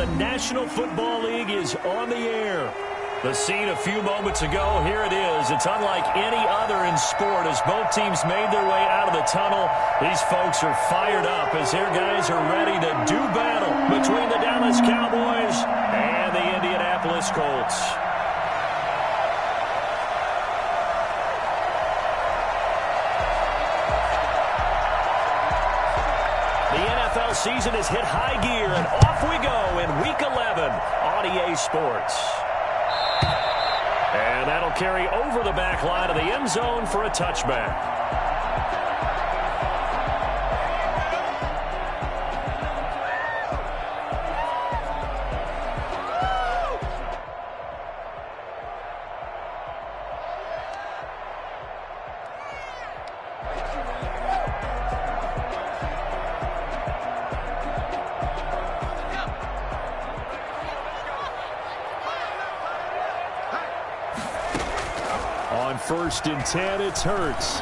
the National Football League is on the air. The scene a few moments ago, here it is. It's unlike any other in sport as both teams made their way out of the tunnel. These folks are fired up as their guys are ready to do battle between the Dallas Cowboys and the Indianapolis Colts. The NFL season has hit high gear, and off we go in Week 11 on EA Sports. And that'll carry over the back line of the end zone for a touchback. On 1st and 10, it's Hurts.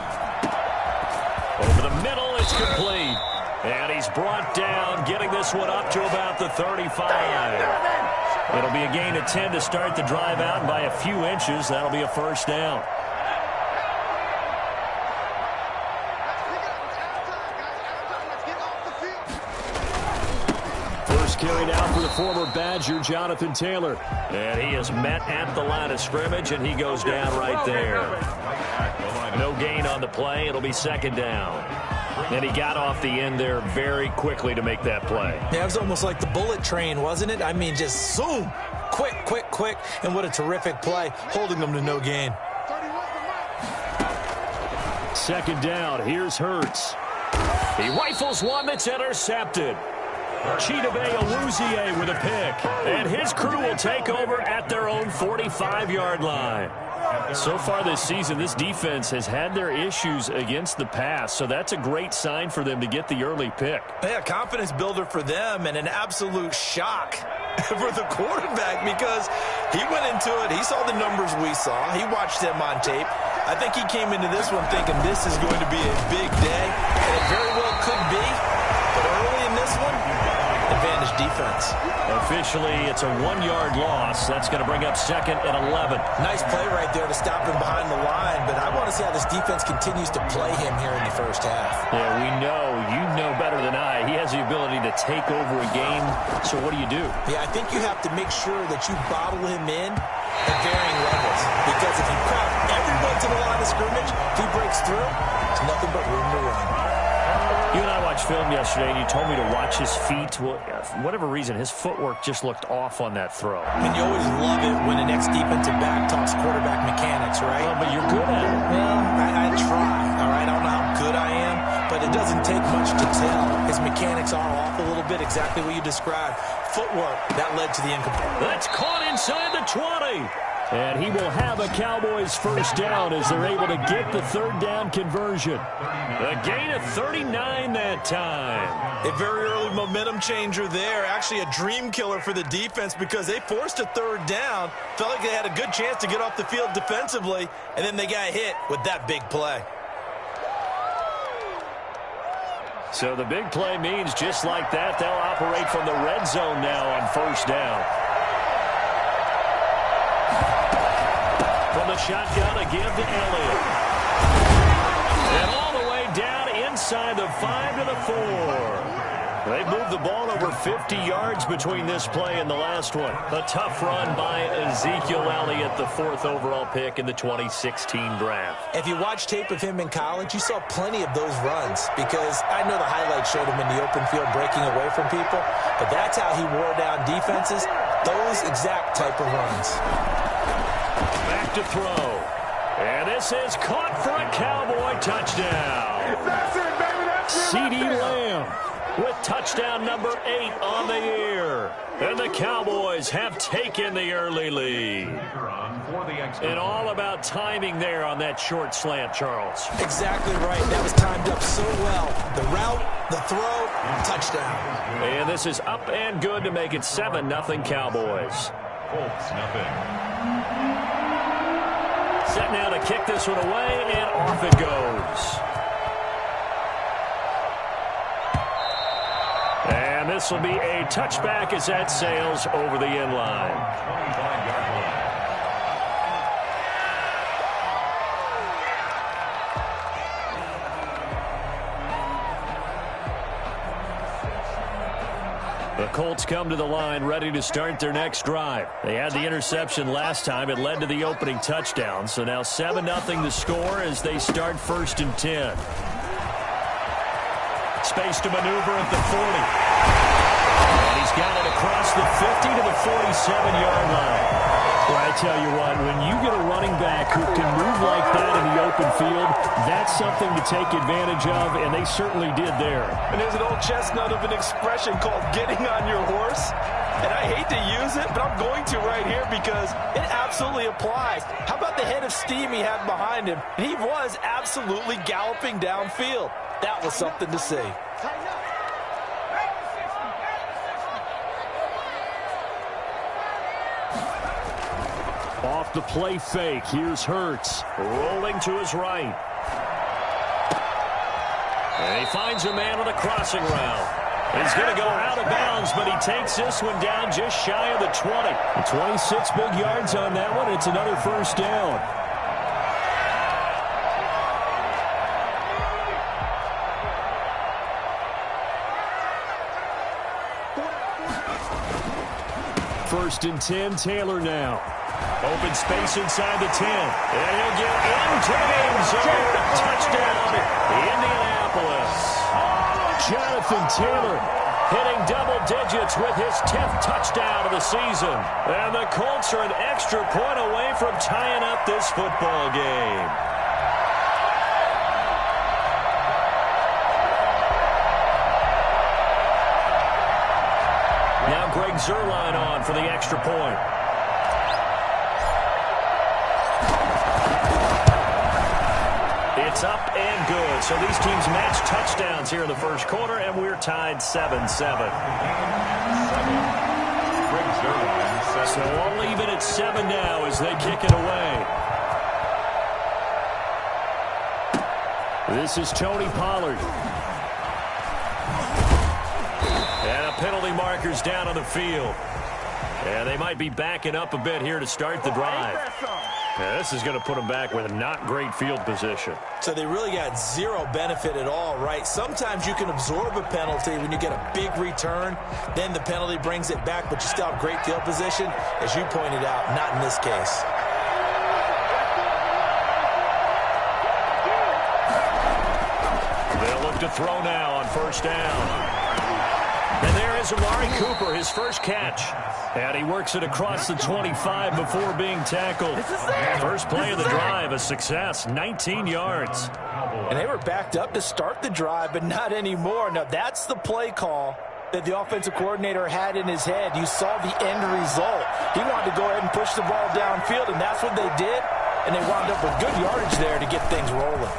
Over the middle, it's complete. And he's brought down, getting this one up to about the 35. It'll be a gain of 10 to start the drive out, and by a few inches, that'll be a first down. Carried out for the former Badger, Jonathan Taylor. And he is met at the line of scrimmage, and he goes down right there. No gain on the play. It'll be second down. And he got off the end there very quickly to make that play. Yeah, it was almost like the bullet train, wasn't it? I mean, just zoom. Quick, quick, quick. And what a terrific play, holding them to no gain. Second down. Here's Hurts. He rifles one that's intercepted. Chidobe Awuzie with a pick. And his crew will take over at their own 45-yard line. So far this season, this defense has had their issues against the pass, so that's a great sign for them to get the early pick. Yeah, confidence builder for them and an absolute shock for the quarterback because he went into it. He saw the numbers we saw. He watched them on tape. I think he came into this one thinking this is going to be a big day, and it very well could be. But early in this one, advantage defense. Officially, it's a 1-yard loss. That's going to bring up 2nd and 11. Nice play right there to stop him behind the line, but I want to see how this defense continues to play him here in the first half. Yeah, you know better than I. He has the ability to take over a game, so what do? Yeah, I think you have to make sure that you bottle him in at varying levels, because if you crowd everyone to the line of scrimmage, if he breaks through, there's nothing but room to run. You and I watched film yesterday, and you told me to watch his feet. Well, for whatever reason, his footwork just looked off on that throw. And you always love it when an ex-defensive back talks quarterback mechanics, right? Well, but you're good at it. Well, I try, all right? I don't know how good I am, but it doesn't take much to tell. His mechanics are off a little bit, exactly what you described. Footwork, that led to the incomplete. That's caught inside the 20. And he will have a Cowboys first down as they're able to get the third down conversion. A gain of 39 that time. A very early momentum changer there. Actually a dream killer for the defense because they forced a third down. Felt like they had a good chance to get off the field defensively, and then they got hit with that big play. So the big play means just like that, they'll operate from the red zone now on first down. From the shotgun, a give to Elliott. And all the way down inside the 5 to the 4. They moved the ball over 50 yards between this play and the last one. A tough run by Ezekiel Elliott, the 4th overall pick in the 2016 draft. If you watch tape of him in college, you saw plenty of those runs because I know the highlights showed him in the open field breaking away from people, but that's how he wore down defenses, those exact type of runs. Back to throw. And this is caught for a Cowboy touchdown. That's it, baby. That's it. CeeDee Lamb with touchdown number 8 on the year. And the Cowboys have taken the early lead. And all about timing there on that short slant, Charles. Exactly right. That was timed up so well. The route, the throw, touchdown. And this is up and good to make it 7-0 Cowboys. Colts, nothing. Set now to kick this one away, and off it goes. And this will be a touchback as that sails over the end line. 25-yard line. The Colts come to the line ready to start their next drive. They had the interception last time. It led to the opening touchdown. So now 7-0 the score as they start 1st and 10. Space to maneuver at the 40. And he's got it across the 50 to the 47-yard line. Well, I tell you what, when you get a running back who can move like that in the open field, that's something to take advantage of, and they certainly did there. And there's an old chestnut of an expression called getting on your horse. And I hate to use it, but I'm going to right here because it absolutely applies. How about the head of steam he had behind him? And he was absolutely galloping downfield. That was something to see. Off the play fake, here's Hurts, rolling to his right. And he finds a man on a crossing route. He's going to go out of bounds, but he takes this one down just shy of the 20. 26 big yards on that one. It's another 1st down. First and 10, Taylor now. Open space inside the 10. And he'll get into the end zone. Touchdown, Indianapolis. Jonathan Taylor hitting double digits with his 10th touchdown of the season. And the Colts are an extra point away from tying up this football game. Now Greg Zuerlein on for the extra point. It's up and good. So these teams match touchdowns here in the first quarter, and we're tied 7-7. So all even at 7 now as they kick it away. This is Tony Pollard. And a penalty marker's down on the field. And they might be backing up a bit here to start the drive. Yeah, this is going to put them back with a not great field position. So they really got zero benefit at all, right? Sometimes you can absorb a penalty when you get a big return. Then the penalty brings it back, but you still have great field position. As you pointed out, not in this case. They'll look to throw now on 1st down. And there is Amari Cooper, his first catch. And he works it across the 25 before being tackled. First play of the drive, a success, 19 yards. And they were backed up to start the drive, but not anymore. Now, that's the play call that the offensive coordinator had in his head. You saw the end result. He wanted to go ahead and push the ball downfield, and that's what they did. And they wound up with good yardage there to get things rolling.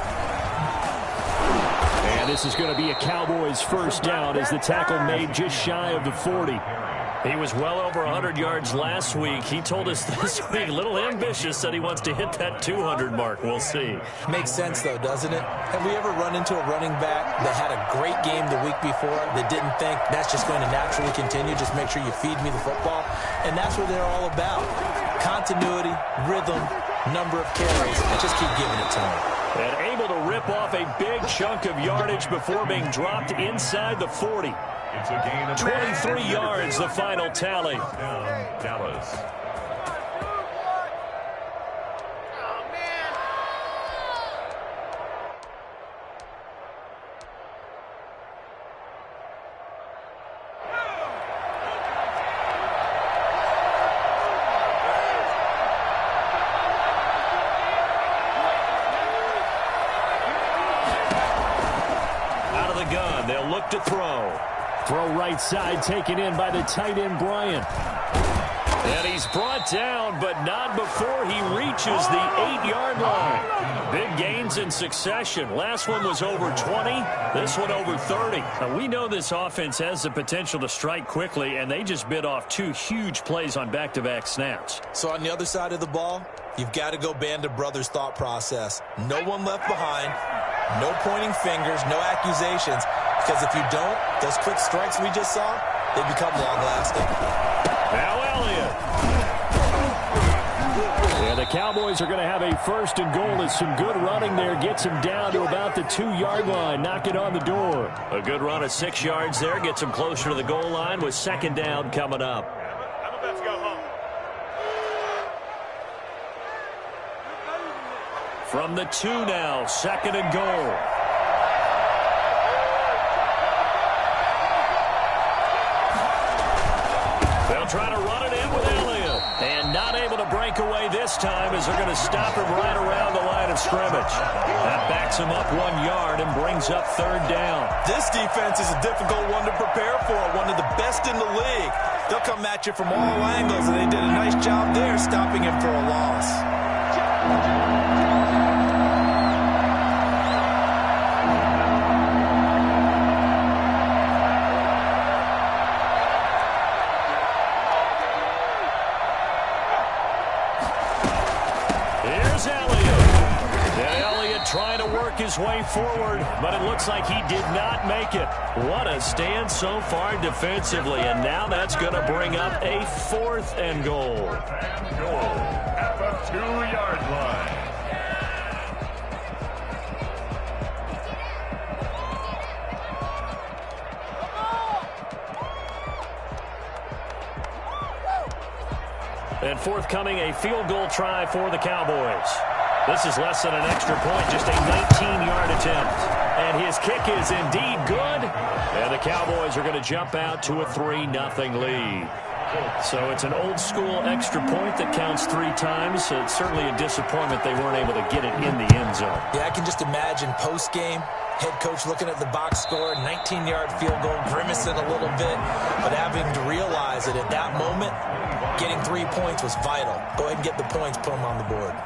And this is going to be a Cowboys 1st down as the tackle made just shy of the 40. He was well over 100 yards last week. He told us this week, a little ambitious, said he wants to hit that 200 mark. We'll see. Makes sense, though, doesn't it? Have we ever run into a running back that had a great game the week before that didn't think that's just going to naturally continue? Just make sure you feed me the football. And that's what they're all about. Continuity, rhythm, number of carries. Just keep giving it to them. And able to rip off a big chunk of yardage before being dropped inside the 40. It's a gain of 23 yards, the final tally. Dallas. Out of the gun, they'll look to throw. Throw right side, taken in by the tight end, Bryant. And he's brought down, but not before he reaches the 8-yard line. Big gains in succession. Last one was over 20. This one over 30. Now, we know this offense has the potential to strike quickly, and they just bit off 2 huge plays on back-to-back snaps. So on the other side of the ball, you've got to go Band of Brothers thought process. No one left behind. No pointing fingers, no accusations. Because if you don't, those quick strikes we just saw, they become long-lasting. Now Elliott. And the Cowboys are going to have a first and goal as some good running there gets him down to about the 2-yard line. Knock it on the door. A good run of 6 yards there gets him closer to the goal line with second down coming up. I'm about to go home. From the 2 now, second and goal. They'll try to run it in with Elliott. And not able to break away this time as they're going to stop him right around the line of scrimmage. That backs him up 1 yard and brings up third down. This defense is a difficult one to prepare for, one of the best in the league. They'll come at you from all angles, and they did a nice job there stopping him for a loss. Trying to work his way forward, but it looks like he did not make it. What a stand so far defensively, and now that's going to bring up a fourth and goal. And goal at the 2-yard line. And forthcoming, a field goal try for the Cowboys. This is less than an extra point, just a 19-yard attempt. And his kick is indeed good. And the Cowboys are going to jump out to a 3-0 lead. So it's an old-school extra point that counts 3 times. So it's certainly a disappointment they weren't able to get it in the end zone. Yeah, I can just imagine post-game, head coach looking at the box score, 19-yard field goal, grimacing a little bit, but having to realize that at that moment, getting 3 points was vital. Go ahead and get the points, put them on the board.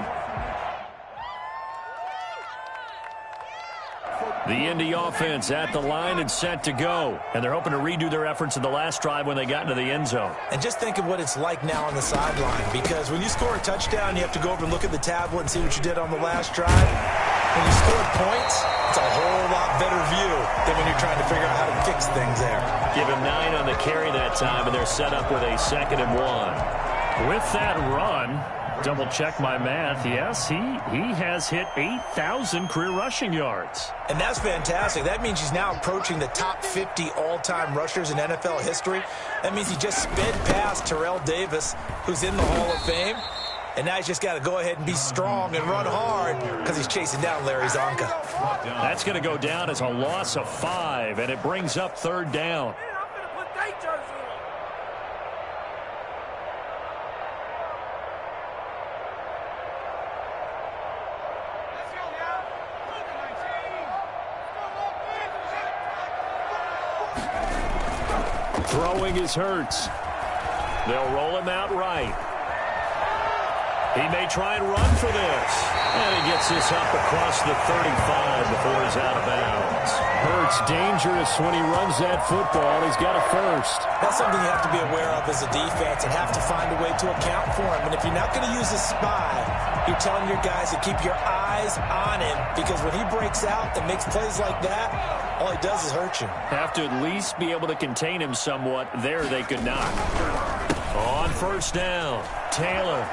The Indy offense at the line and set to go. And they're hoping to redo their efforts in the last drive when they got into the end zone. And just think of what it's like now on the sideline, because when you score a touchdown, you have to go over and look at the tablet and see what you did on the last drive. When you score points, it's a whole lot better view than when you're trying to figure out how to fix things there. Give him 9 on the carry that time, and they're set up with a 2nd and 1. With that run, double check my math. Yes, he has hit 8,000 career rushing yards. And that's fantastic. That means he's now approaching the top 50 all-time rushers in NFL history. That means he just sped past Terrell Davis, who's in the Hall of Fame. And now he's just got to go ahead and be strong and run hard because he's chasing down Larry Zonka. That's going to go down as a loss of 5, and it brings up third down. Throwing is Hurts. They'll roll him out right. He may try and run for this. And he gets this up across the 35 before he's out of bounds. Hurts dangerous when he runs that football. He's got a first. That's something you have to be aware of as a defense and have to find a way to account for him. And if you're not going to use a spy, you're telling your guys to keep your eyes on him, because when he breaks out and makes plays like that, all he does is hurt you. Have to at least be able to contain him somewhat. There they could not. On first down, Taylor.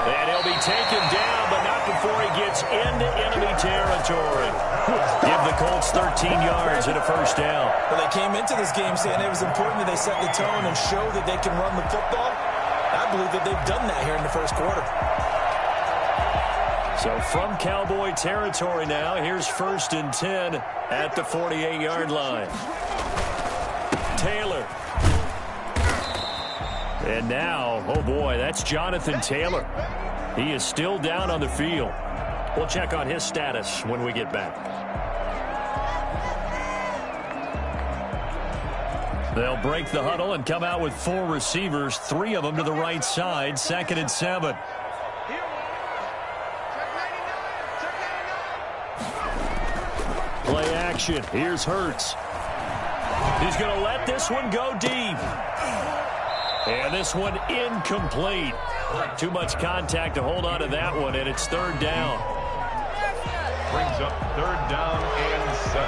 And he'll be taken down, but not before he gets into enemy territory. Give the Colts 13 yards and a first down. Well, they came into this game saying it was important that they set the tone and show that they can run the football. I believe that they've done that here in the first quarter. So from Cowboy territory now, here's 1st and 10 at the 48-yard line. Taylor. And now, oh boy, that's Jonathan Taylor. He is still down on the field. We'll check on his status when we get back. They'll break the huddle and come out with 4 receivers, 3 of them to the right side, 2nd and 7. Play action. Here's Hurts. He's going to let this one go deep. And this one incomplete. Too much contact to hold on to that one, and it's 3rd down. Brings up 3rd down and 7.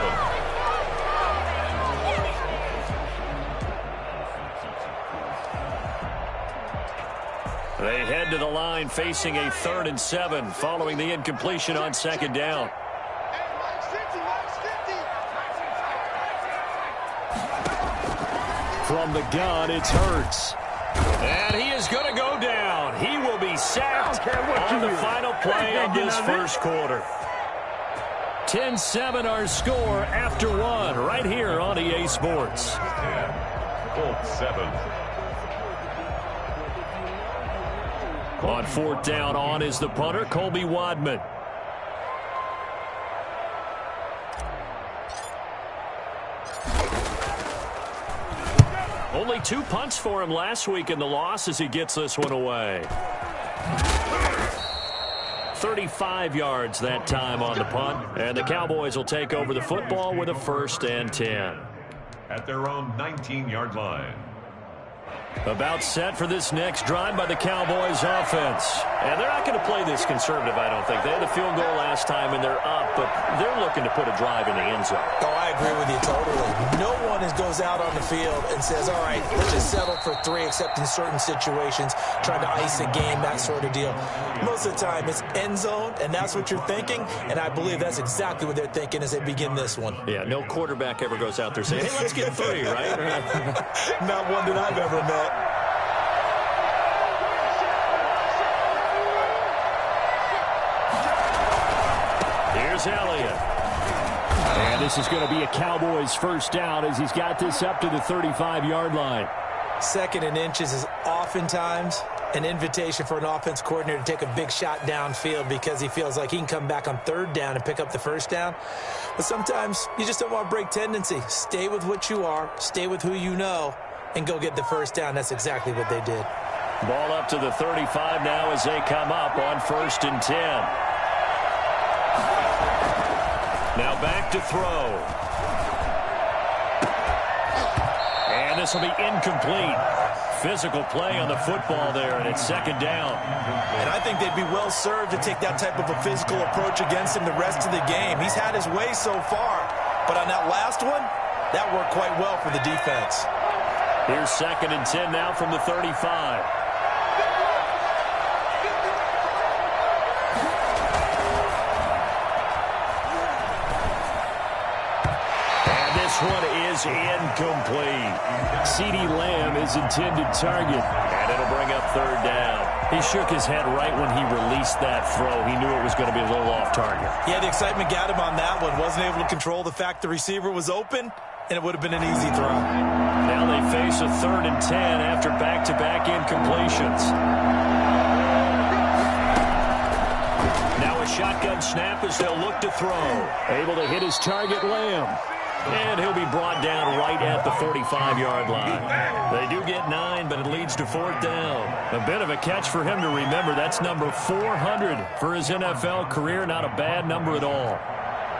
They head to the line facing a 3rd and 7 following the incompletion on 2nd down. From the gun, it's Hurts. And he is going to go down. He will be sacked on the final play of this first quarter. 10-7 our score after 1 right here on EA Sports. 10, Colts 7. On 4th down, on is the punter, Colby Wadman. Only 2 punts for him last week in the loss as he gets this one away. 35 yards that time on the punt, and the Cowboys will take over the football with a 1st and 10. At their own 19-yard line. About set for this next drive by the Cowboys offense. And they're not going to play this conservative, I don't think. They had a field goal last time, and they're up, but they're looking to put a drive in the end zone. Oh, I agree with you totally. No one goes out on the field and says, all right, let's just settle for 3, except in certain situations, trying to ice a game, that sort of deal. Most of the time, it's end zone, and that's what you're thinking, and I believe that's exactly what they're thinking as they begin this one. Yeah, no quarterback ever goes out there saying, hey, let's get 3, right? Not one that I've ever met. Here's Elliott. And this is going to be a Cowboys 1st down as he's got this up to the 35-yard line. 2nd and inches is oftentimes an invitation for an offense coordinator to take a big shot downfield because he feels like he can come back on 3rd down and pick up the 1st down. But sometimes you just don't want to break tendency. Stay with what you are, stay with who you know, and go get the 1st down. That's exactly what they did. Ball up to the 35 now as they come up on 1st and 10. Now back to throw. And this will be incomplete. Physical play on the football there, and it's 2nd down. And I think they'd be well served to take that type of a physical approach against him the rest of the game. He's had his way so far, but on that last one, that worked quite well for the defense. Here's 2nd and 10 now from the 35. This one is incomplete. CeeDee Lamb is intended target, and it'll bring up 3rd down. He shook his head right when he released that throw. He knew it was going to be a little off target. Yeah, the excitement got him on that one. Wasn't able to control the fact the receiver was open, and it would have been an easy throw. Now they face a 3rd and 10 after back-to-back incompletions. Now a shotgun snap as they'll look to throw. Able to hit his target, Lamb. And he'll be brought down right at the 45-yard line. They do get 9, but it leads to 4th down. A bit of a catch for him to remember. That's number 400 for his NFL career. Not a bad number at all.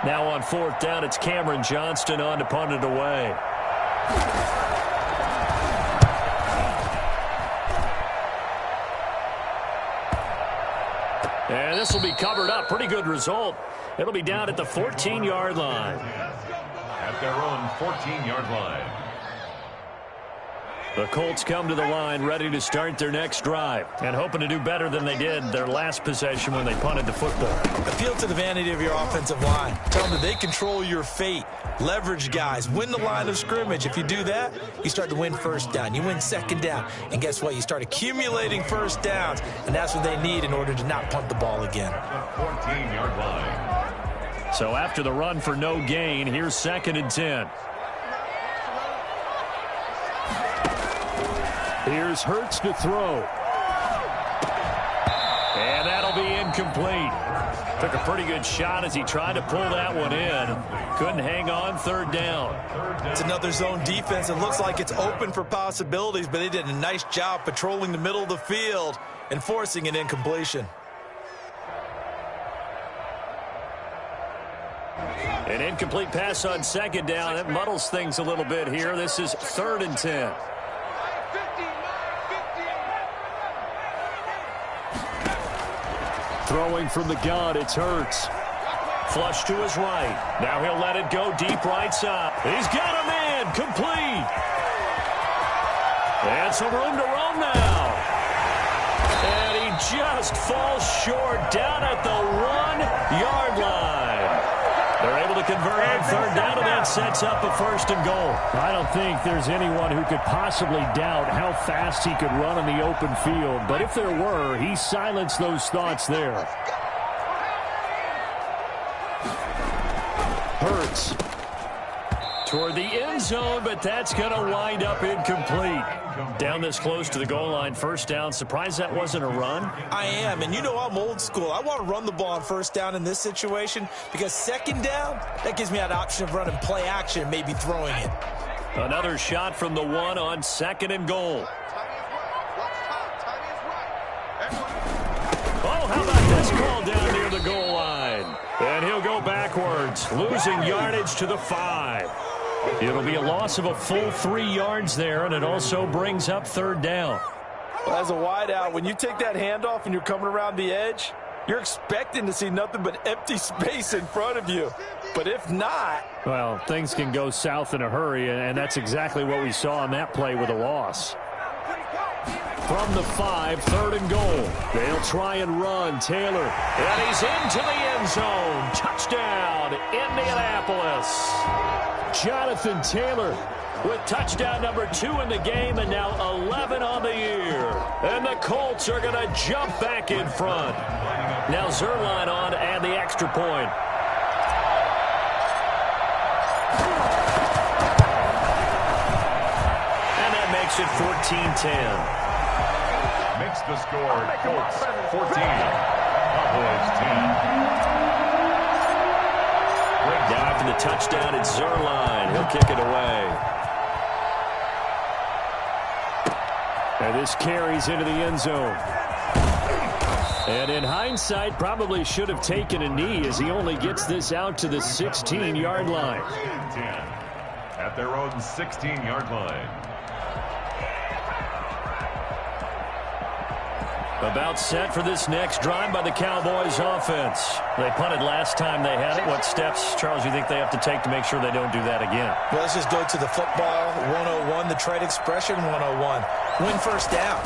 Now on 4th down, it's Cameron Johnston on to punt it away. And this will be covered up. Pretty good result. It'll be down at the 14-yard line. At their own 14-yard line. The Colts come to the line ready to start their next drive and hoping to do better than they did their last possession when they punted the football. Appeal to the vanity of your offensive line. Tell them that they control your fate. Leverage guys. Win the line of scrimmage. If you do that, you start to win 1st down. You win 2nd down. And guess what? You start accumulating 1st downs. And that's what they need in order to not punt the ball again. 14-yard line. So after the run for no gain, here's 2nd and 10. Here's Hurts to throw. And that'll be incomplete. Took a pretty good shot as he tried to pull that one in. Couldn't hang on, 3rd down. It's another zone defense. It looks like it's open for possibilities, but they did a nice job patrolling the middle of the field and forcing an incompletion. An incomplete pass on 2nd down. That muddles things a little bit here. This is 3rd and 10. Throwing from the gun, it's Hurts. Flush to his right. Now he'll let it go deep right side. He's got a man, complete. And some room to roam now. just falls short down at the 1-yard line. They're able to convert on third down, and that sets up a first and goal. I don't think there's anyone who could possibly doubt how fast he could run in the open field. But if there were, he silenced those thoughts there. Hurts toward the end zone, but that's going to wind up incomplete. Down this close to the goal line, first down. Surprised that wasn't a run? I am, and you know I'm old school. I want to run the ball on first down in this situation because second down, that gives me that option of running play action, maybe throwing it. Another shot from the 1 on second and goal. Oh, how about this call down near the goal line? And he'll go backwards, losing yardage to the 5. It'll be a loss of a full 3 yards there, and it also brings up third down. Well, as a wideout, when you take that handoff and you're coming around the edge, you're expecting to see nothing but empty space in front of you. But if not... Well, things can go south in a hurry, and that's exactly what we saw on that play with a loss. From the 5, third and goal. They'll try and run. Taylor. And he's into the end zone. Touchdown, Indianapolis. Jonathan Taylor with touchdown number 2 in the game, and now 11 on the year. And the Colts are going to jump back in front. Now Zerline on to add the extra point. And that makes it 14-10. Makes the score Colts 14, Cowboys 10. Now after the touchdown, it's Zerline. He'll kick it away. And this carries into the end zone. And in hindsight, probably should have taken a knee as he only gets this out to the 16-yard line. 10 at their own 16-yard line. About set for this next drive by the Cowboys offense. They punted last time they had it. What steps, Charles, you think they have to take to make sure they don't do that again? Well, let's just go to the football 101, the trade expression 101. Win first down.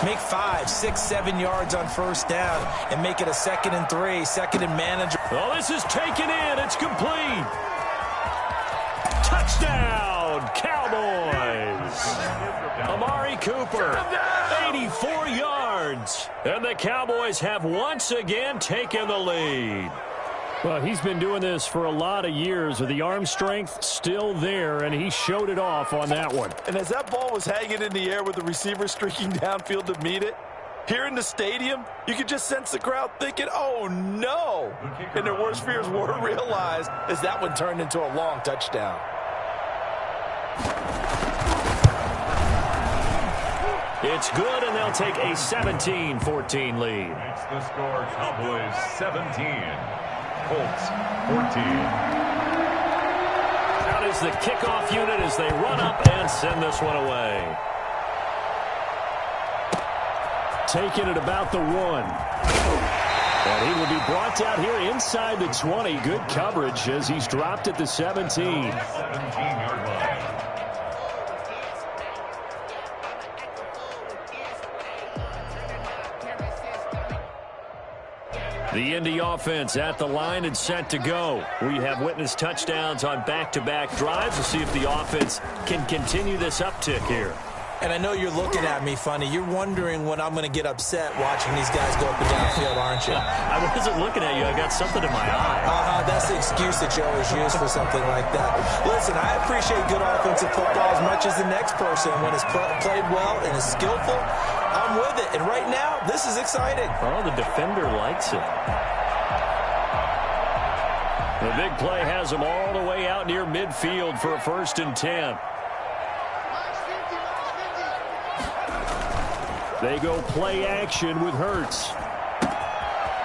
Make 5, 6, 7 yards on first down and make it a 2nd and 3, 2nd and manageable. Oh, this is taken in. It's complete. Touchdown, Cowboys. Amari Cooper, 84 yards. And the Cowboys have once again taken the lead. Well, he's been doing this for a lot of years with the arm strength still there, and he showed it off on that one. And as that ball was hanging in the air with the receiver streaking downfield to meet it, here in the stadium, you could just sense the crowd thinking, oh, no. And their worst fears were realized as that one turned into a long touchdown. It's good, and they'll take a 17-14 lead. Makes the score Cowboys 17, Colts 14. Out is the kickoff unit as they run up and send this one away. Taking it about the 1. And he will be brought down here inside the 20. Good coverage as he's dropped at the 17. 17-yard line. The Indy offense at the line and set to go. We have witnessed touchdowns on back-to-back drives. We'll see if the offense can continue this uptick here. And I know you're looking at me funny. You're wondering when I'm going to get upset watching these guys go up and down the field, aren't you? I wasn't looking at you. I got something in my eye. That's the excuse that you always use for something like that. Listen, I appreciate good offensive football as much as the next person. When it's played well and is skillful, I'm with it. And right now, this is exciting. Oh, the defender likes it. The big play has them all the way out near midfield for a 1st and 10. They go play action with Hurts.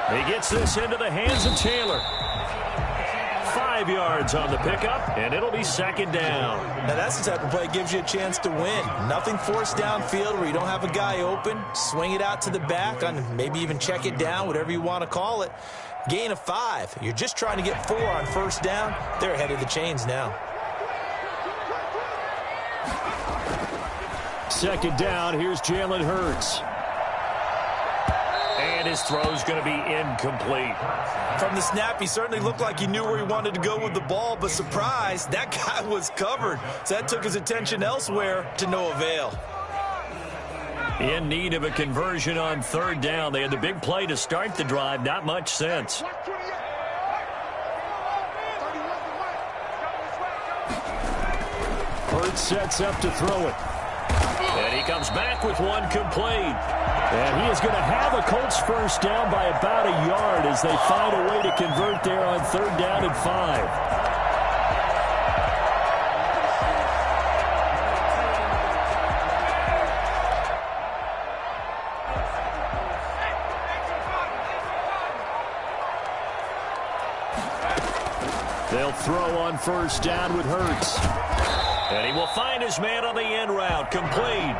He gets this into the hands of Taylor. 5 yards on the pickup, and it'll be 2nd down. Now, that's the type of play that gives you a chance to win. Nothing forced downfield where you don't have a guy open. Swing it out to the back, on maybe even check it down, whatever you want to call it. Gain of 5. You're just trying to get 4 on first down. They're ahead of the chains now. 2nd down, here's Jalen Hurts. And his throw's going to be incomplete. From the snap, he certainly looked like he knew where he wanted to go with the ball, but surprise, that guy was covered. So that took his attention elsewhere to no avail. In need of a conversion on third down. They had the big play to start the drive. Not much sense. Hurts sets up to throw it. And he comes back with one complete. And he is going to have a Colts first down by about a yard as they find a way to convert there on third down and 5. They'll throw on first down with Hurts. And he will find his man on the end route. Complete.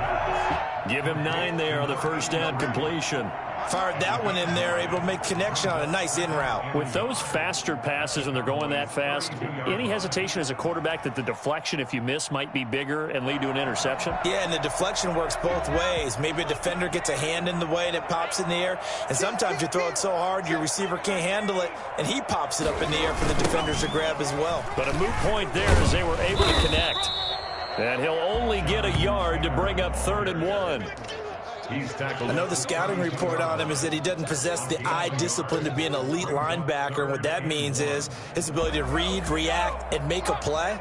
Give him 9 there on the first down completion. Fired that one in there, able to make connection on a nice in route. With those faster passes when they're going that fast, any hesitation as a quarterback that the deflection, if you miss, might be bigger and lead to an interception? Yeah, and the deflection works both ways. Maybe a defender gets a hand in the way and it pops in the air, and sometimes you throw it so hard your receiver can't handle it, and he pops it up in the air for the defenders to grab as well. But a moot point there as they were able to connect. And he'll only get a yard to bring up 3rd and 1. I know the scouting report on him is that he doesn't possess the eye discipline to be an elite linebacker, and what that means is his ability to read, react, and make a play.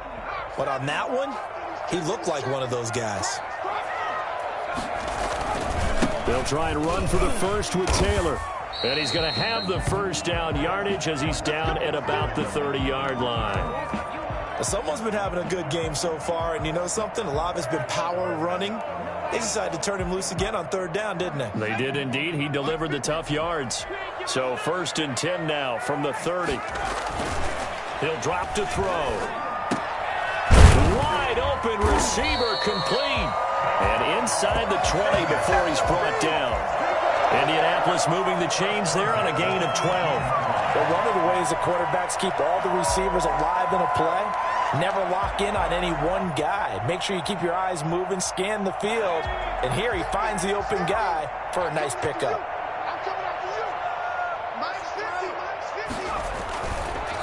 But on that one, he looked like one of those guys. They'll try and run for the first with Taylor. And he's going to have the first down yardage as he's down at about the 30-yard line. Someone's been having a good game so far, and you know something? A lot of it's been power running. They decided to turn him loose again on third down, didn't they? They did indeed. He delivered the tough yards. So 1st and 10 now from the 30. He'll drop to throw. Wide open receiver complete. And inside the 20 before he's brought down. Indianapolis moving the chains there on a gain of 12. Well, one of the ways the quarterbacks keep all the receivers alive in a play, never lock in on any one guy. Make sure you keep your eyes moving, scan the field, and here he finds the open guy for a nice pickup.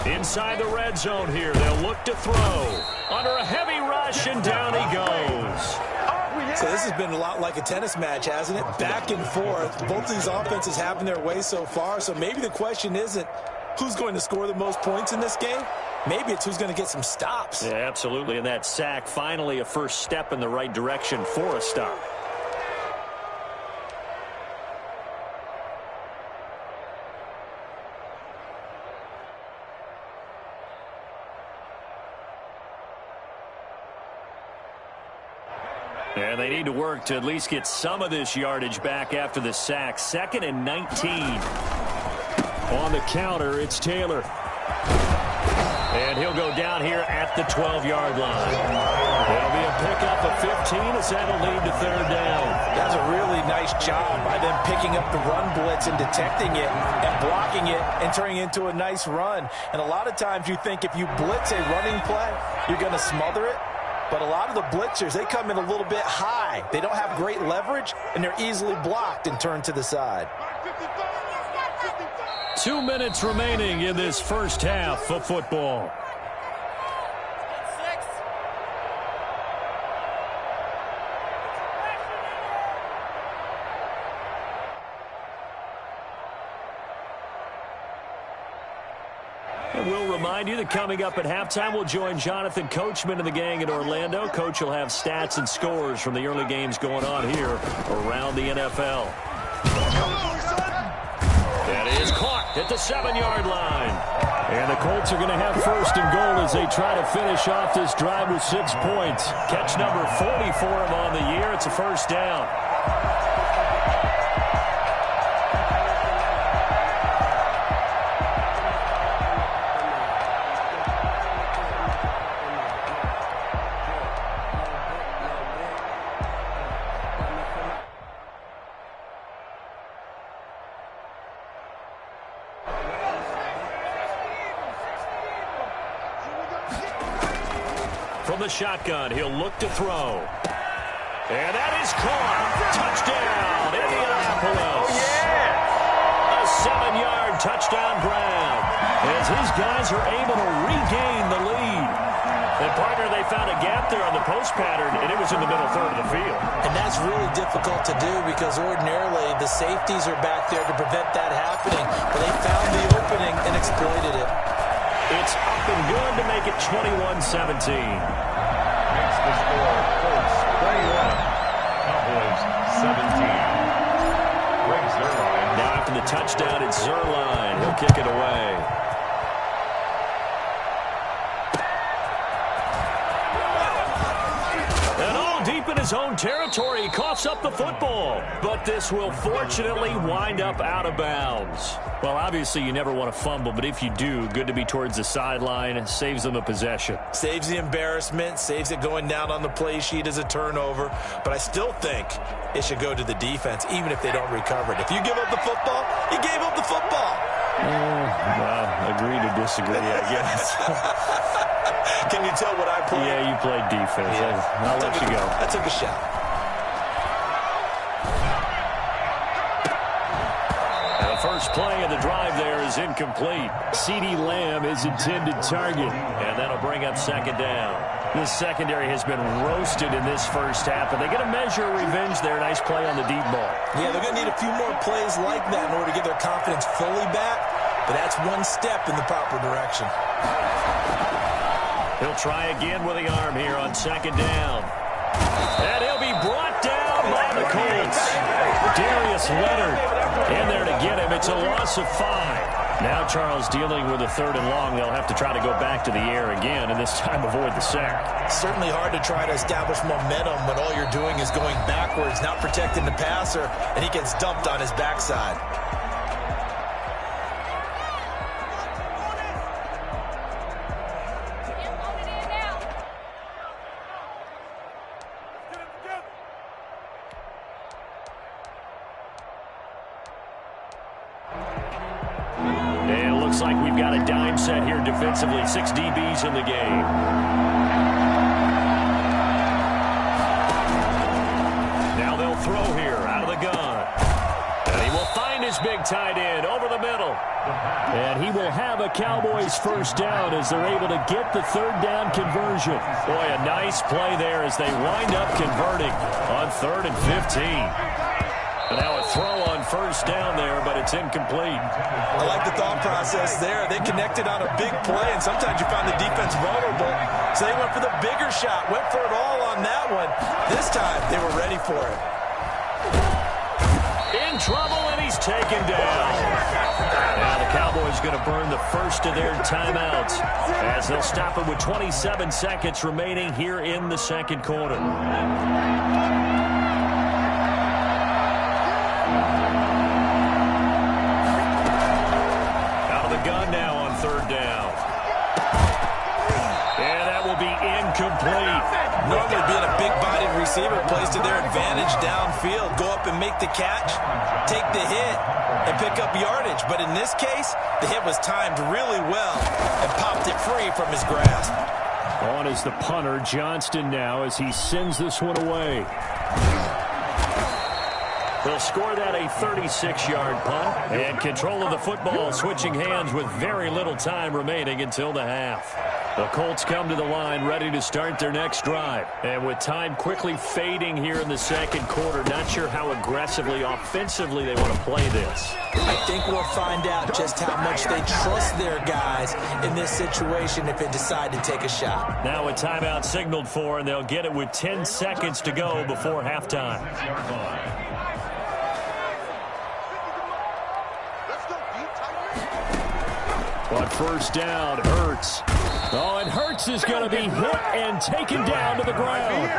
Inside the red zone here, they'll look to throw. Under a heavy rush, and down he goes. So this has been a lot like a tennis match, hasn't it? Back and forth. Both of these offenses having their way so far, so maybe the question isn't who's going to score the most points in this game. Maybe it's who's going to get some stops. Yeah, absolutely, and that sack, finally a first step in the right direction for a stop. And they need to work to at least get some of this yardage back after the sack. 2nd and 19. On the counter, it's Taylor. And he'll go down here at the 12-yard line. It'll be a pickup of 15 as that'll lead to third down. That's a really nice job by them picking up the run blitz and detecting it and blocking it and turning it into a nice run. And a lot of times you think if you blitz a running play, you're going to smother it. But a lot of the blitzers, they come in a little bit high. They don't have great leverage, and they're easily blocked and turned to the side. 2 minutes remaining in this first half of football. And we'll remind you that coming up at halftime, we'll join Jonathan Coachman and the gang in Orlando. Coach will have stats and scores from the early games going on here around the NFL. That is caught at the 7-yard line. And the Colts are going to have first and goal as they try to finish off this drive with 6 points. Catch number 40 for him on the year. It's a first down. From the shotgun, he'll look to throw. And that is caught. Touchdown, Indianapolis. Oh, yeah. Cowboys are able to regain the lead. And, partner, they found a gap there on the post pattern, and it was in the middle third of the field. And that's really difficult to do because ordinarily the safeties are back there to prevent that happening. But they found the opening and exploited it. It's up and good to make it 21-17. Makes the score Colts 21, Cowboys 17. Greg Zuerlein. Now after the touchdown, it's Zuerlein. He'll kick it away. Deep in his own territory, he coughs up the football. But this will fortunately wind up out of bounds. Well, obviously you never want to fumble, but if you do, good to be towards the sideline. Saves them a possession. Saves the embarrassment, saves it going down on the play sheet as a turnover. But I still think it should go to the defense, even if they don't recover it. If you give up the football, you gave up the football. Well, agree to disagree, I guess. Can you tell what I played? Yeah, you played defense. Yeah. I'll let you go. I took a shot. The first play of the drive there is incomplete. CeeDee Lamb is intended target, and that'll bring up second down. This secondary has been roasted in this first half, but they get a measure of revenge there. Nice play on the deep ball. Yeah, they're going to need a few more plays like that in order to get their confidence fully back, but that's one step in the proper direction. He'll try again with the arm here on second down. And he'll be brought down by the Colts. Darius Leonard in there to get him. It's a loss of 5. Now Charles dealing with a third and long. They'll have to try to go back to the air again, and this time avoid the sack. Certainly hard to try to establish momentum when all you're doing is going backwards, not protecting the passer, and he gets dumped on his backside. Looks like we've got a dime set here defensively. 6 DBs in the game. Now they'll throw here out of the gun. And he will find his big tight end over the middle. And he will have a Cowboys first down as they're able to get the third down conversion. Boy, a nice play there as they wind up converting on 3rd and 15. And now a throw on first down there, but it's incomplete. I like the thought process there. They connected on a big play, and sometimes you find the defense vulnerable. So they went for the bigger shot, went for it all on that one. This time, they were ready for it. In trouble, and he's taken down. Now the Cowboys going to burn the first of their timeouts as they'll stop it with 27 seconds remaining here in the second quarter. Gun now on third down. And that will be incomplete. Normally being a big-bodied receiver plays to their advantage downfield. Go up and make the catch, take the hit, and pick up yardage. But in this case, the hit was timed really well and popped it free from his grasp. On is the punter, Johnston now, as he sends this one away. They'll score that a 36-yard punt. And control of the football switching hands with very little time remaining until the half. The Colts come to the line ready to start their next drive. And with time quickly fading here in the second quarter, not sure how aggressively, offensively they want to play this. I think we'll find out just how much they trust their guys in this situation if they decide to take a shot. Now a timeout signaled for, and they'll get it with 10 seconds to go before halftime. On first down, Hurts. Oh, and Hurts is going to be hit and taken down to the ground.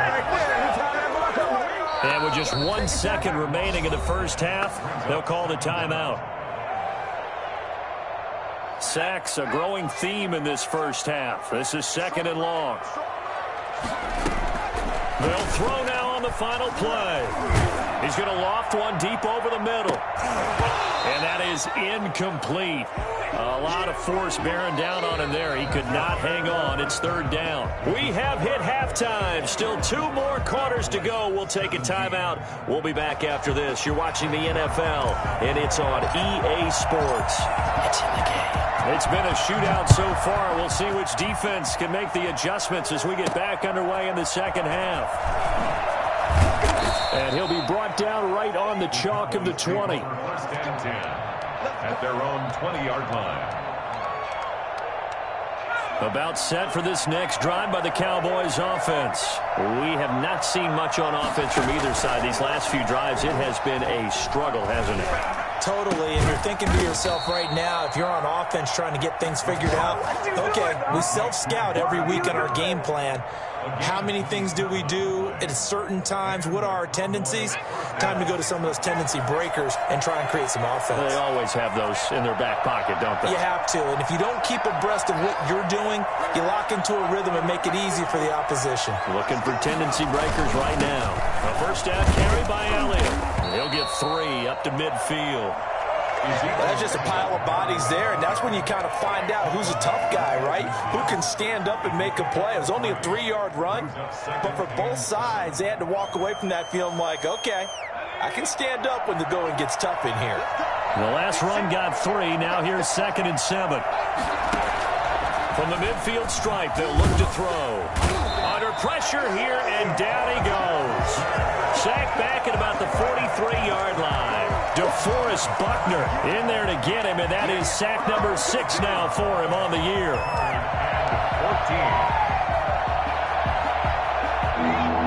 And with just 1 second remaining in the first half, they'll call the timeout. Sacks, a growing theme in this first half. This is second and long. They'll throw now on the final play. He's going to loft one deep over the middle. And that is incomplete. A lot of force bearing down on him there. He could not hang on. It's third down. We have hit halftime. Still 2 more quarters to go. We'll take a timeout. We'll be back after this. You're watching the NFL, and it's on EA Sports. It's in the game. It's been a shootout so far. We'll see which defense can make the adjustments as we get back underway in the second half. And he'll be brought down right on the chalk of the 20. First and 10 at their own 20-yard line. About set for this next drive by the Cowboys offense. We have not seen much on offense from either side. These last few drives, it has been a struggle, hasn't it? Totally, and you're thinking to yourself right now, if you're on offense trying to get things figured out, okay, we self-scout every week on our game plan. How many things do we do at certain times? What are our tendencies? Time to go to some of those tendency breakers and try and create some offense. They always have those in their back pocket, don't they? You have to, and if you don't keep abreast of what you're doing, you lock into a rhythm and make it easy for the opposition. Looking for tendency breakers right now. A first down carry by Elliott. He'll get 3 up to midfield. That's just a pile of bodies there, and that's when you kind of find out who's a tough guy, right? Who can stand up and make a play. It was only a 3-yard run, but for both sides, they had to walk away from that feeling like, okay, I can stand up when the going gets tough in here. The last run got 3. Now here's 2nd and 7. From the midfield stripe, they'll look to throw. Under pressure here, and down he goes. Sacked back at about the 43-yard line. DeForest Buckner in there to get him, and that is sack number 6 now for him on the year.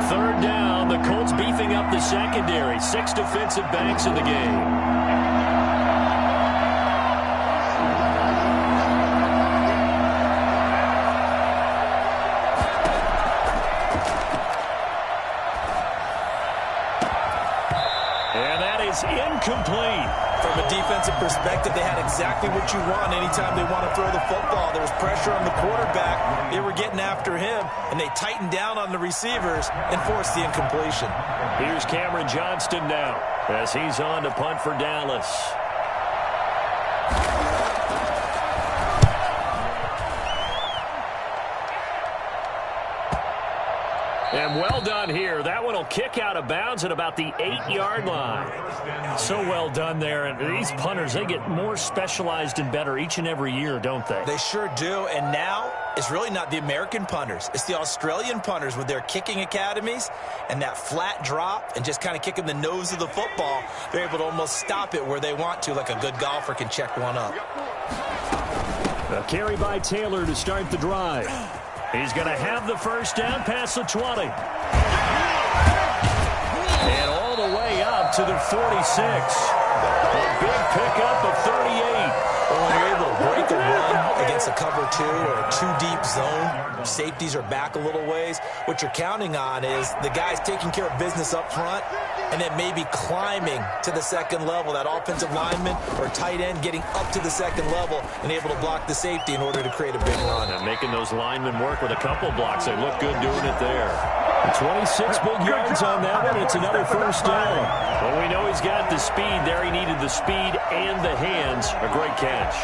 3rd down, the Colts beefing up the secondary. 6 defensive backs in the game. Incomplete. From a defensive perspective, they had exactly what you want anytime they want to throw the football. There was pressure on the quarterback. They were getting after him, and they tightened down on the receivers and forced the incompletion. Here's Cameron Johnston now as he's on to punt for Dallas. And well done here. That one will kick out of bounds at about the 8-yard line. So well done there. And these punters, they get more specialized and better each and every year, don't they? They sure do. And now it's really not the American punters. It's the Australian punters with their kicking academies and that flat drop and just kind of kicking the nose of the football. They're able to almost stop it where they want to, like a good golfer can check one up. A carry by Taylor to start the drive. He's going to have the first down past the 20. And all the way up to the 46. A big pickup of 38. Well, when you're able to break a run against a cover 2 or a 2-deep zone, safeties are back a little ways. What you're counting on is the guys taking care of business up front and then maybe climbing to the second level, that offensive lineman or tight end getting up to the second level and able to block the safety in order to create a big run. And making those linemen work with a couple blocks. They look good doing it there. 26 big yards on that one. It's another first down. Well, we know he's got the speed there. He needed the speed and the hands. A great catch.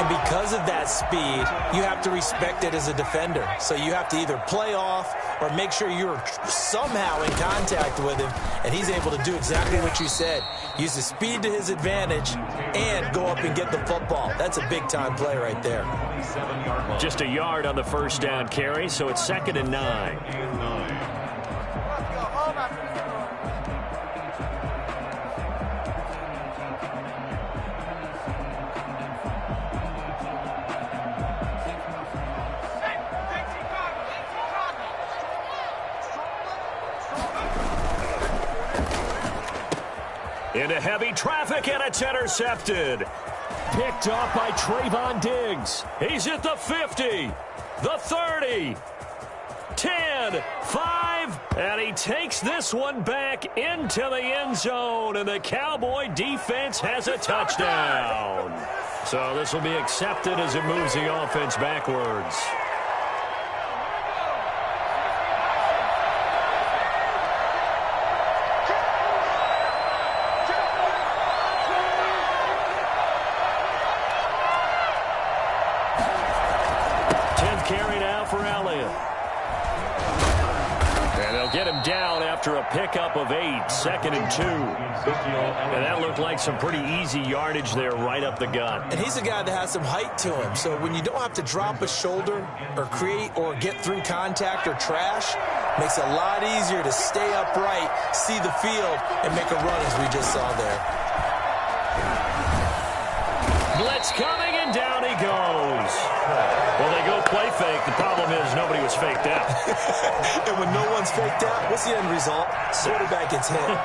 And because of that speed, you have to respect it as a defender. So you have to either play off or make sure you're somehow in contact with him. And he's able to do exactly what you said. Use the speed to his advantage and go up and get the football. That's a big-time play right there. Just a yard on the first down carry, so it's 2nd and 9. Into heavy traffic, and it's intercepted. Picked off by Trayvon Diggs. He's at the 50, the 30, 10, 5, and he takes this one back into the end zone, and the Cowboy defense has a touchdown. So this will be accepted as it moves the offense backwards. They'll get him down after a pickup of 8, 2nd and 2. And that looked like some pretty easy yardage there right up the gut. And he's a guy that has some height to him. So when you don't have to drop a shoulder or create or get through contact or trash, makes it a lot easier to stay upright, see the field, and make a run as we just saw there. Blitz coming, and down he goes. Well, they go play fake. The problem is nobody was faked out. And when no one's faked out, what's the end result? Quarterback gets hit. 3rd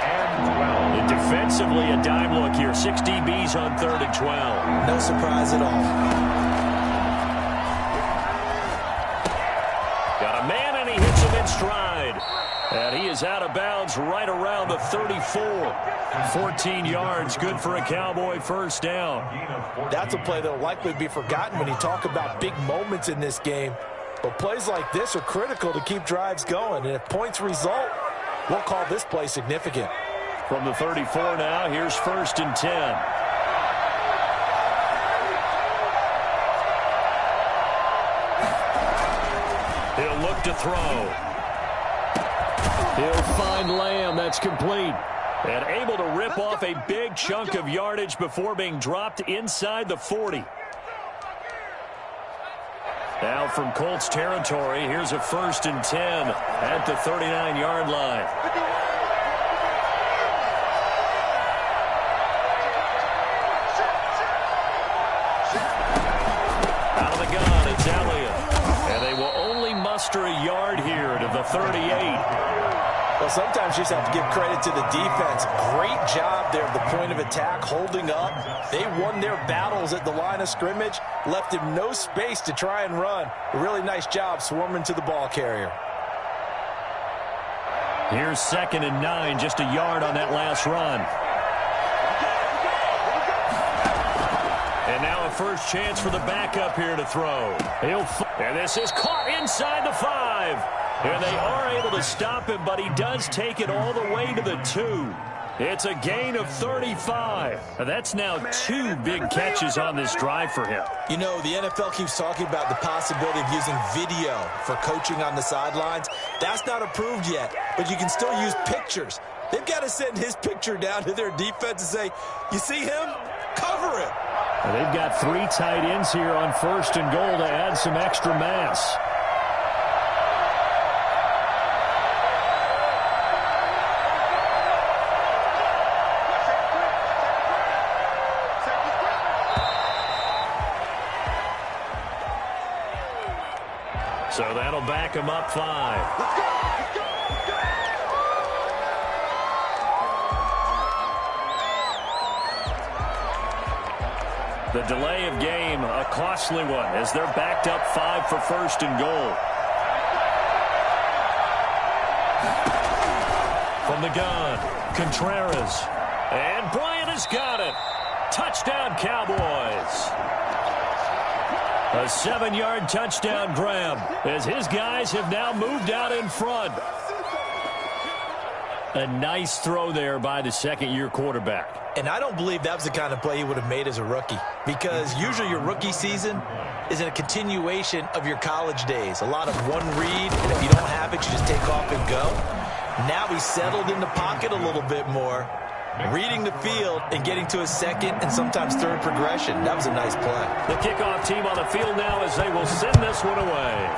and 12. Defensively, a dime look here. 6 DBs on 3rd and 12. No surprise at all. Got a man, and he hits him in stride. And he is out of bounds right around the 34. 14 yards, good for a Cowboy first down. That's a play that will likely be forgotten when you talk about big moments in this game. But plays like this are critical to keep drives going. And if points result, we'll call this play significant. From the 34 now, here's 1st and 10. He'll look to throw. He'll find Lamb. That's complete. And able to rip off a big chunk of yardage before being dropped inside the 40. Now from Colts territory, here's a 1st and 10 at the 39-yard line. Out of the gun, it's Elliott. And they will only muster a yard here to the 38. Well, sometimes you just have to give credit to the defense. Great job there at the point of attack, holding up. They won their battles at the line of scrimmage, left him no space to try and run. A really nice job swarming to the ball carrier. Here's 2nd and 9, just a yard on that last run. And now a first chance for the backup here to throw. And this is caught inside the 5. And they are able to stop him, but he does take it all the way to the 2. It's a gain of 35. That's now 2 big catches on this drive for him. You know, the NFL keeps talking about the possibility of using video for coaching on the sidelines. That's not approved yet, but you can still use pictures. They've got to send his picture down to their defense and say, you see him? Cover him. Well, they've got 3 tight ends here on 1st and goal to add some extra mass. So that'll back him up 5. The delay of game, a costly one, as they're backed up 5 for 1st and goal. From the gun, Contreras. And Bryant has got it. Touchdown, Cowboys. A 7-yard touchdown grab as his guys have now moved out in front. A nice throw there by the second-year quarterback. And I don't believe that was the kind of play he would have made as a rookie, because usually your rookie season is a continuation of your college days. A lot of one read, and if you don't have it, you just take off and go. Now he's settled in the pocket a little bit more, reading the field and getting to his 2nd and sometimes 3rd progression. That was a nice play. The kickoff team on the field now as they will send this one away.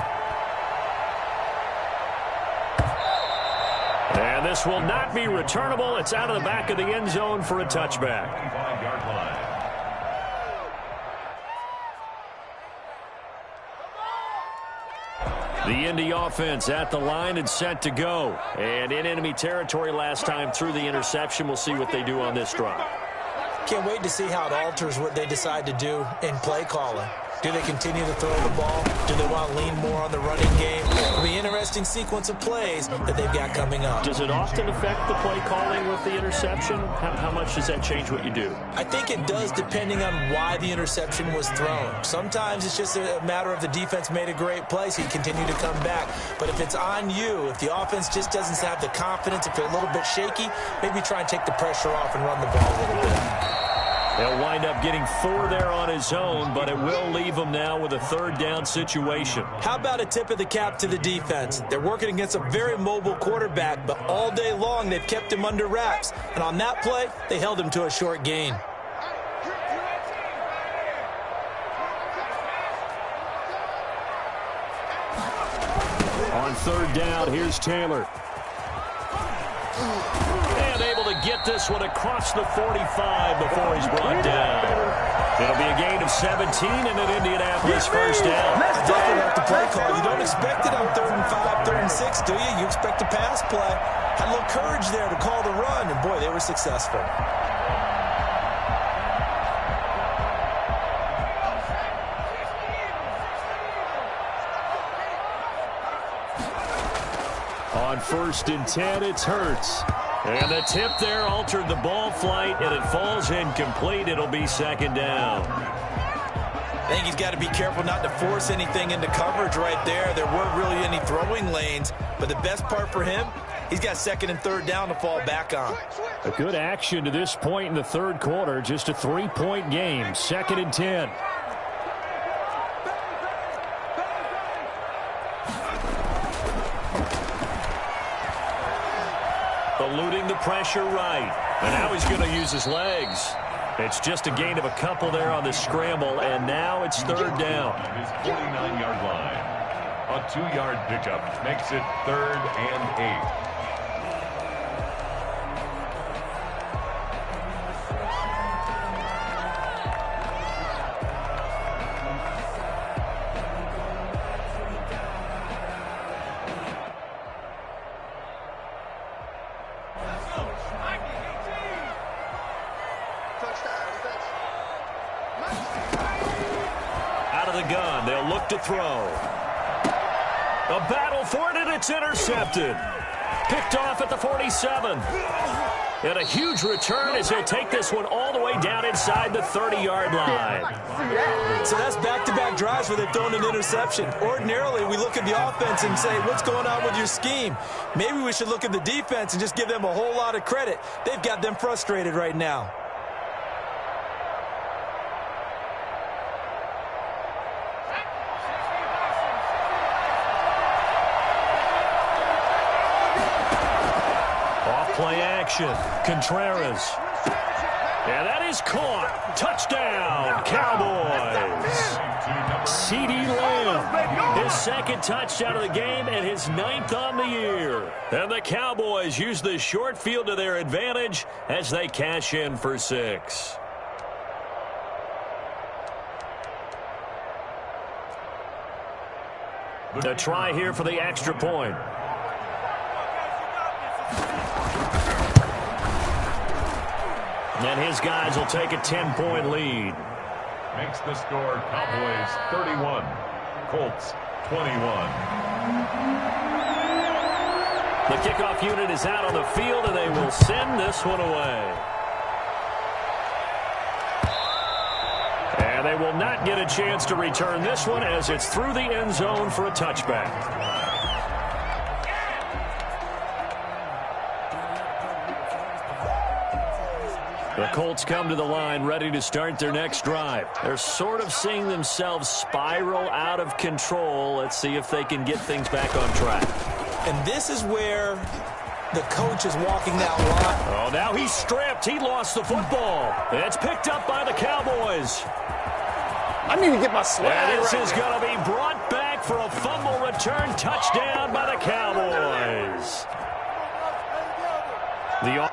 And this will not be returnable. It's out of the back of the end zone for a touchback. 5-yard line. The Indy offense at the line and set to go. And in enemy territory last time through the interception. We'll see what they do on this drive. Can't wait to see how it alters what they decide to do in play calling. Do they continue to throw the ball? Do they want to lean more on the running game? It'll be an interesting sequence of plays that they've got coming up. Does it often affect the play calling with the interception? How much does that change what you do? I think it does, depending on why the interception was thrown. Sometimes it's just a matter of the defense made a great play, so you continue to come back. But if it's on you, if the offense just doesn't have the confidence, if they're a little bit shaky, maybe try and take the pressure off and run the ball a little bit. He'll wind up getting 4 there on his own, but it will leave him now with a 3rd down situation. How about a tip of the cap to the defense? They're working against a very mobile quarterback, but all day long they've kept him under wraps. And on that play, they held him to a short gain. On 3rd down, here's Taylor. And able to get this one across the 45 before he's brought down. It'll be a gain of 17 and an Indianapolis 1st down. Definitely like the play call. You don't expect it on 3rd and 5, 3rd and 6, do you? You expect a pass play. Had a little courage there to call the run, and boy, they were successful. On 1st and 10, it's Hurts. And the tip there altered the ball flight, and it falls incomplete. It'll be 2nd down. I think he's got to be careful not to force anything into coverage right there. There weren't really any throwing lanes, but the best part for him, he's got 2nd and 3rd down to fall back on. A good action to this point in the 3rd quarter. Just a 3-point game. 2nd and 10. Eluding the pressure right. And now he's going to use his legs. It's just a gain of a couple there on the scramble, and now it's 3rd down. His 49-yard line. A 2-yard pickup makes it 3rd and 8. Out of the gun, they'll look to throw. A battle for it, and it's intercepted. Picked off at the 47. And a huge return as he'll take this one all the way down inside the 30-yard line. So that's back-to-back drives where they've thrown an interception. Ordinarily, we look at the offense and say, what's going on with your scheme? Maybe we should look at the defense and just give them a whole lot of credit. They've got them frustrated right now. Play action. Contreras. And that is caught. Touchdown, Cowboys. CeeDee Lamb. His 2nd touchdown of the game and his 9th on the year. And the Cowboys use the short field to their advantage as they cash in for 6. A try here for the extra point. And his guys will take a 10-point lead. Makes the score Cowboys 31, Colts 21. The kickoff unit is out on the field, and they will send this one away. And they will not get a chance to return this one as it's through the end zone for a touchback. The Colts come to the line ready to start their next drive. They're sort of seeing themselves spiral out of control. Let's see if they can get things back on track. And this is where the coach is walking that line. Oh, now he's stripped. He lost the football. It's picked up by the Cowboys. I need to get my swag And this right is going to be brought back for a fumble return touchdown by the Cowboys. The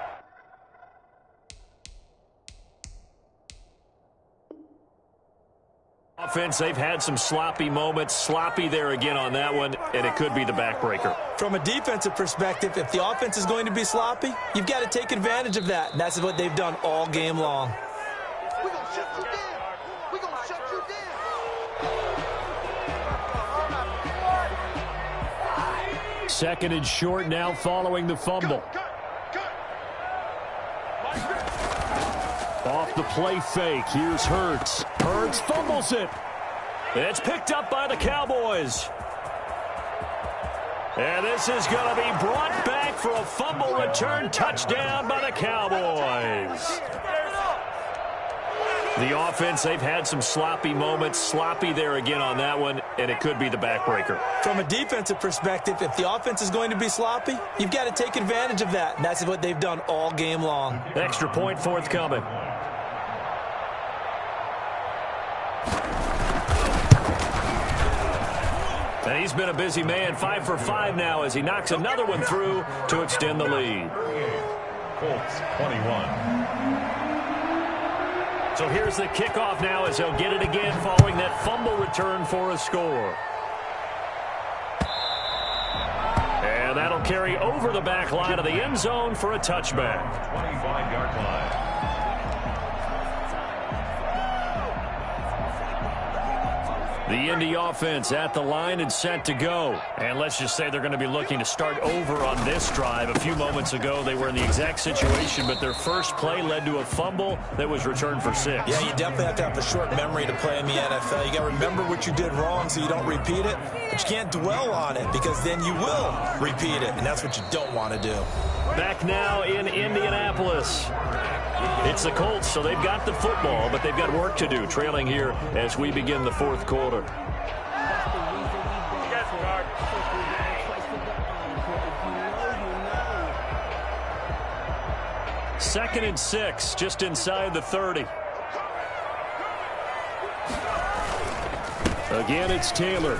offense, they've had some sloppy moments. Sloppy there again on that one, and it could be the backbreaker. From a defensive perspective, if the offense is going to be sloppy, you've got to take advantage of that. And that's what they've done all game long. We're going to shut you down. We're going to shut you down. 2nd and short now following the fumble. Off the play fake, here's Hurts. Hurts fumbles it. It's picked up by the Cowboys. And this is going to be brought back for a fumble return touchdown by the Cowboys. The offense, they've had some sloppy moments. Sloppy there again on that one, and it could be the backbreaker. From a defensive perspective, if the offense is going to be sloppy, you've got to take advantage of that, and that's what they've done all game long. Extra point forthcoming. And he's been a busy man, 5 for 5 now as he knocks another one through to extend the lead. Colts 21. So here's the kickoff now as they'll get it again following that fumble return for a score. And that'll carry over the back line of the end zone for a touchback. 25-yard line. The Indy offense at the line and set to go. And let's just say they're going to be looking to start over on this drive. A few moments ago, they were in the exact situation, but their first play led to a fumble that was returned for 6. Yeah, you definitely have to have a short memory to play in the NFL. You got to remember what you did wrong so you don't repeat it, but you can't dwell on it because then you will repeat it, and that's what you don't want to do. Back now in Indianapolis. It's the Colts, so they've got the football, but they've got work to do, trailing here as we begin the fourth quarter. Second and 6, just inside the 30. Again, it's Taylor.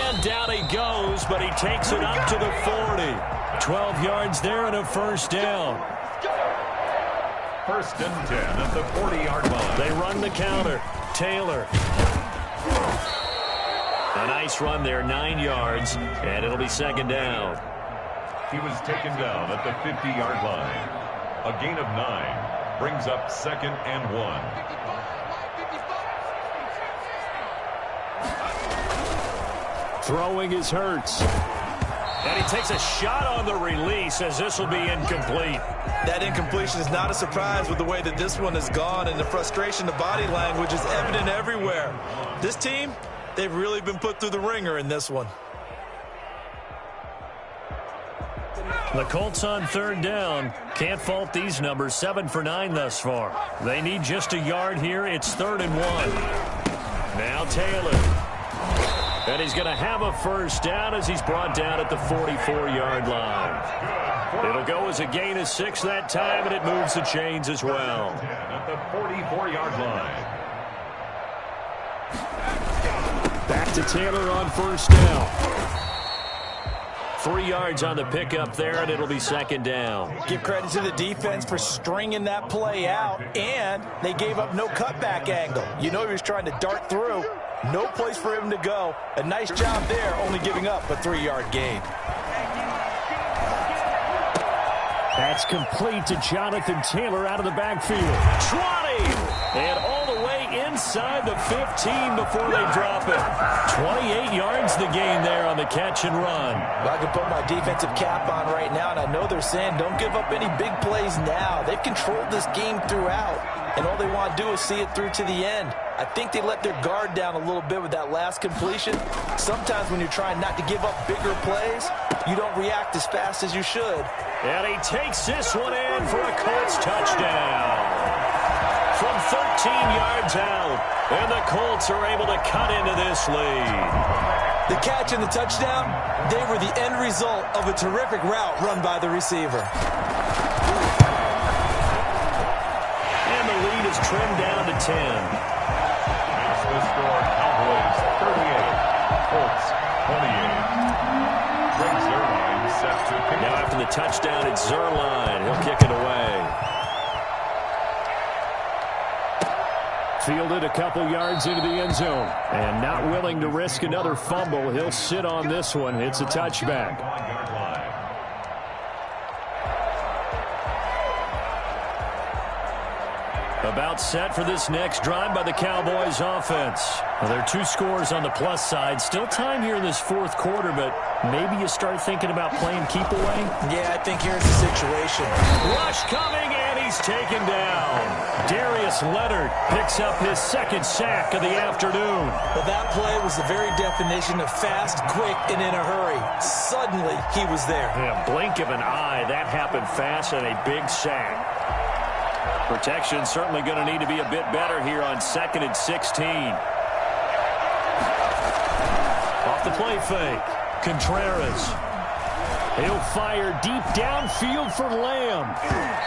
And down he goes, but he takes it up to the 40. 12 yards there and a first down. First and 10 at the 40-yard line. They run the counter. Taylor. A nice run there, 9 yards, and it'll be second down. He was taken down at the 50-yard line. A gain of 9 brings up second and 1. Throwing is Hurts. And he takes a shot on the release as this will be incomplete. That incompletion is not a surprise with the way that this one has gone, and the frustration, the body language is evident everywhere. This team, they've really been put through the ringer in this one. The Colts on third down. Can't fault these numbers. 7 for 9 thus far. They need just a yard here. It's 3rd and 1. Now Taylor. And he's going to have a first down as he's brought down at the 44-yard line. It'll go as a gain of 6 that time, and it moves the chains as well. At the 44-yard line. Back to Taylor on first down. 3 yards on the pickup there, and it'll be second down. Give credit to the defense for stringing that play out, and they gave up no cutback angle. You know he was trying to dart through. No place for him to go. A nice job there, only giving up a 3-yard gain. That's complete to Jonathan Taylor out of the backfield. 20! And all the way inside the 15 before they drop it. 28 yards the gain there on the catch and run. Well, I can put my defensive cap on right now, and I know they're saying don't give up any big plays now. They've controlled this game throughout, and all they want to do is see it through to the end. I think they let their guard down a little bit with that last completion. Sometimes when you're trying not to give up bigger plays, you don't react as fast as you should. And he takes this one in for a Colts touchdown. From 13 yards out, and the Colts are able to cut into this lead. The catch and the touchdown, they were the end result of a terrific route run by the receiver. And the lead is trimmed down to 10. Makes the score Cowboys 38, Colts 28. Greg Zuerlein set to pick. Now after the touchdown, it's Zuerlein. He'll kick it away. Fielded a couple yards into the end zone. And not willing to risk another fumble. He'll sit on this one. It's a touchback. About set for this next drive by the Cowboys offense. Well, there are 2 scores on the plus side. Still time here in this fourth quarter, but maybe you start thinking about playing keep away? Yeah, I think here's the situation. Rush coming, and he's taken down. Darius Leonard picks up his second sack of the afternoon. Well, that play was the very definition of fast, quick, and in a hurry. Suddenly, he was there. Yeah, blink of an eye. That happened fast and a big sack. Protection certainly going to need to be a bit better here on 2nd and 16. Off the play fake. Contreras. He'll fire deep downfield for Lamb.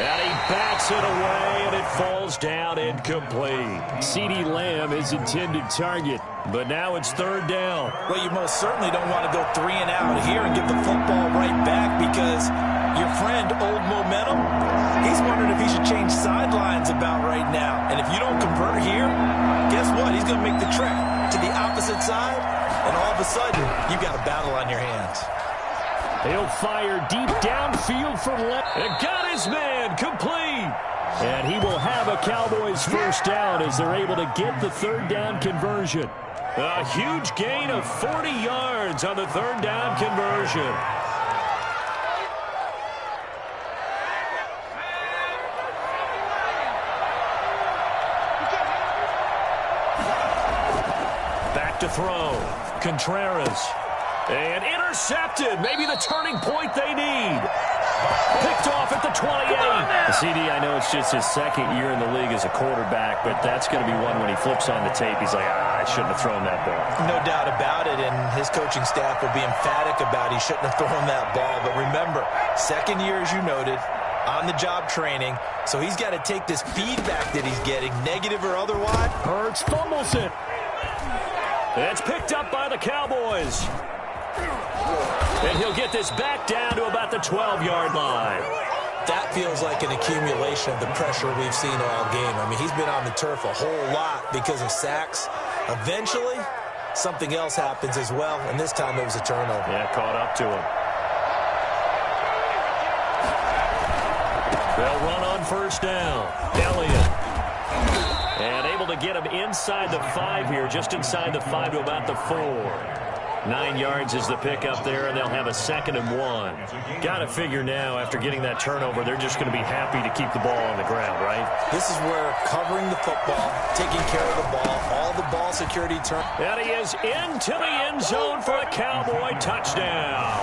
And he bats it away, and it falls down incomplete. CeeDee Lamb is intended target, but now it's 3rd down. Well, you most certainly don't want to go 3 and out here and give the football right back because your friend, Old Momentum, he's wondering if he should change sidelines about right now. And if you don't convert here, guess what? He's going to make the trek to the opposite side, and all of a sudden, you've got a battle on your hands. He'll fire deep downfield for left. And got his man complete. And he will have a Cowboys 1st down as they're able to get the 3rd down conversion. A huge gain of 40 yards on the 3rd down conversion. Back to throw. Contreras. And intercepted. Maybe the turning point they need. Picked off at the 28. CD, I know it's just his 2nd year in the league as a quarterback, but that's going to be one when he flips on the tape. He's like, I shouldn't have thrown that ball. No doubt about it, and his coaching staff will be emphatic about he shouldn't have thrown that ball. But remember, 2nd year, as you noted, on-the-job training, so he's got to take this feedback that he's getting, negative or otherwise. Hurts fumbles it. It's picked up by the Cowboys. And he'll get this back down to about the 12-yard line. That feels like an accumulation of the pressure we've seen all game. I mean, he's been on the turf a whole lot because of sacks. Eventually, something else happens as well, and this time it was a turnover. Yeah, caught up to him. They'll run on 1st down. Elliott. And able to get him inside the 5 here, just inside the 5 to about the 4. 9 yards is the pickup there, and they'll have a 2nd and 1. Got to figure now, after getting that turnover, they're just going to be happy to keep the ball on the ground, right? This is where covering the football, taking care of the ball, all the ball security turn. And he is into the end zone for a Cowboy touchdown.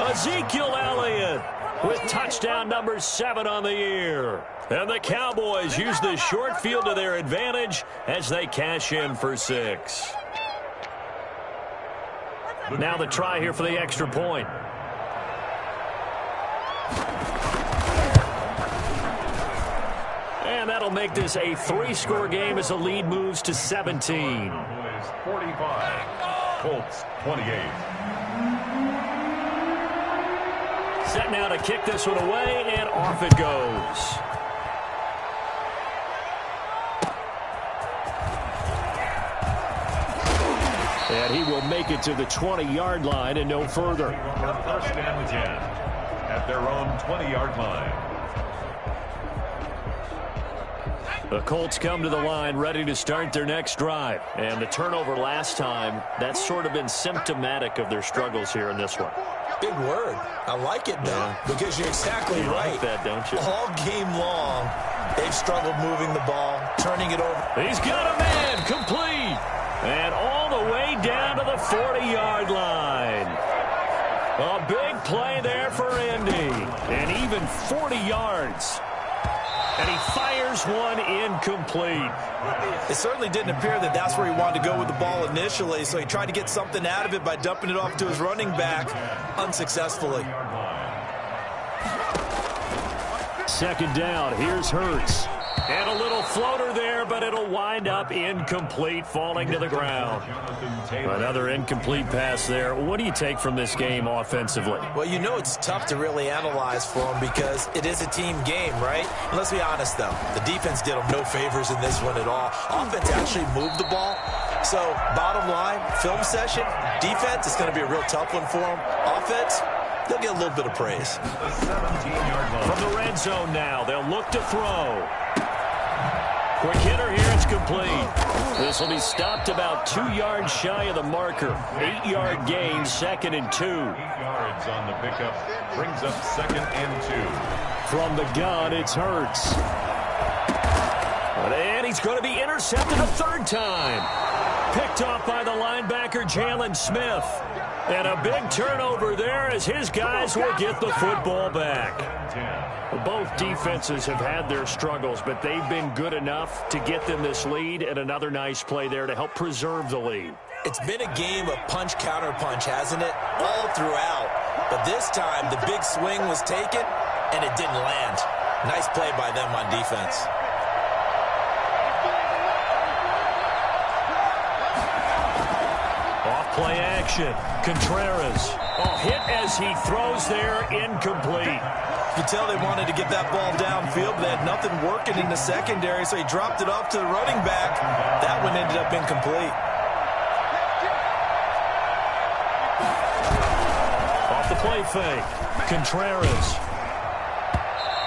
Ezekiel Elliott with touchdown number 7 on the year. And the Cowboys use the short field to their advantage as they cash in for 6. Now the try here for the extra point. And that'll make this a 3-score game as the lead moves to 17. Cowboys 45, Colts 28. Set now to kick this one away, and off it goes. And he will make it to the 20-yard line and no further. 1st and 10 at their own 20-yard line. The Colts come to the line ready to start their next drive. And the turnover last time, that's sort of been symptomatic of their struggles here in this one. Big word. I like it, though, because you're exactly right. You like that, don't you? All game long, they've struggled moving the ball, turning it over. He's got a man complete. And all the way down to the 40-yard line. A big play there for Indy. And even 40 yards. And he fires one incomplete. It certainly didn't appear that that's where he wanted to go with the ball initially, so he tried to get something out of it by dumping it off to his running back unsuccessfully. 2nd down. Here's Hurts. And a little floater there, but it'll wind up incomplete, falling to the ground. Another incomplete pass there. What do you take from this game offensively? Well, you know it's tough to really analyze for them because it is a team game, right? And let's be honest, though. The defense did them no favors in this one at all. Offense actually moved the ball. So, bottom line, film session, defense is going to be a real tough one for them. Offense, they'll get a little bit of praise. From the red zone now, they'll look to throw. Quick hitter here, it's complete. This will be stopped about 2 yards shy of the marker. 8-yard gain, 2nd and 2. 8 yards on the pickup brings up 2nd and 2. From the gun, it's Hurts. And he's going to be intercepted a 3rd time. Picked off by the linebacker, Jalen Smith. And a big turnover there as his guys will get the football back. Both defenses have had their struggles, but they've been good enough to get them this lead, and another nice play there to help preserve the lead. It's been a game of punch-counter-punch, hasn't it? All throughout. But this time, the big swing was taken, and it didn't land. Nice play by them on defense. Off-play action. Contreras. Oh, hit as he throws there, incomplete. You can tell they wanted to get that ball downfield, but they had nothing working in the secondary, so he dropped it off to the running back. That one ended up incomplete. Off the play fake. Contreras.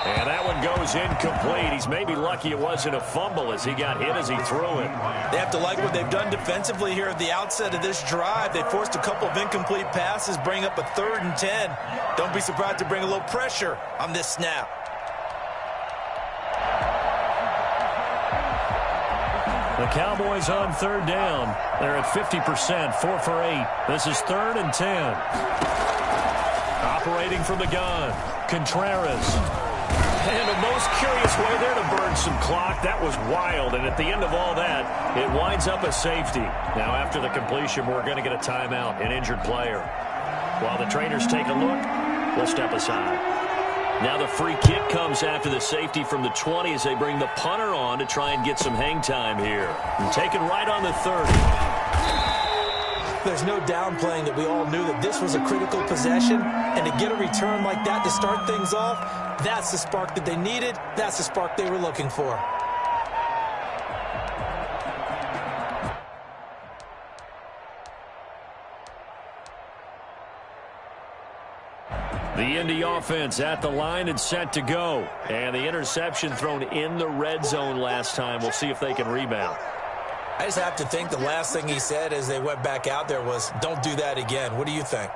And that one goes incomplete. He's maybe lucky it wasn't a fumble as he got hit as he threw it. They have to like what they've done defensively here at the outset of this drive. They forced a couple of incomplete passes, bring up a 3rd and 10. Don't be surprised to bring a little pressure on this snap. The Cowboys on 3rd down. They're at 50%, 4 for 8. This is 3rd and 10. Operating from the gun, Contreras. And a most curious way there to burn some clock. That was wild, and at the end of all that, it winds up a safety. Now, after the completion, we're going to get a timeout, an injured player. While the trainers take a look, we'll step aside. Now the free kick comes after the safety from the 20 as they bring the punter on to try and get some hang time here. And taken right on the 30. There's no downplaying that we all knew that this was a critical possession, and to get a return like that to start things off, that's the spark that they needed. That's the spark they were looking for. The Indy offense at the line and set to go. And the interception thrown in the red zone last time. We'll see if they can rebound. I just have to think the last thing he said as they went back out there was, don't do that again. What do you think?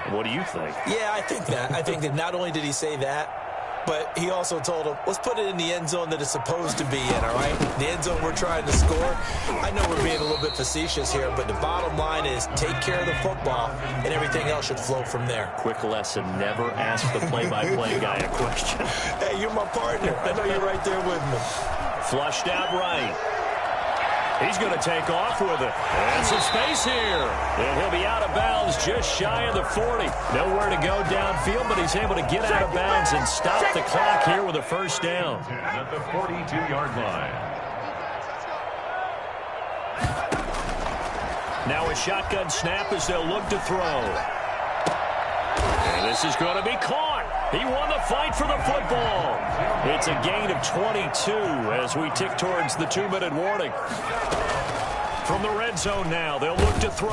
What do you think? Yeah, I think that. I think that not only did he say that, but he also told him, let's put it in the end zone that it's supposed to be in, all right? The end zone we're trying to score. I know we're being a little bit facetious here, but the bottom line is take care of the football, and everything else should flow from there. Quick lesson, never ask the play-by-play guy a question. Hey, you're my partner. I know you're right there with me. Flushed out right. He's going to take off with it. And some space here. And he'll be out of bounds just shy of the 40. Nowhere to go downfield, but he's able to get out of bounds and stop the clock here with a first down. At the 42-yard line. Now a shotgun snap as they'll look to throw. And this is going to be caught. He won the fight for the football. It's a gain of 22 as we tick towards the 2-minute warning. From the red zone now, they'll look to throw.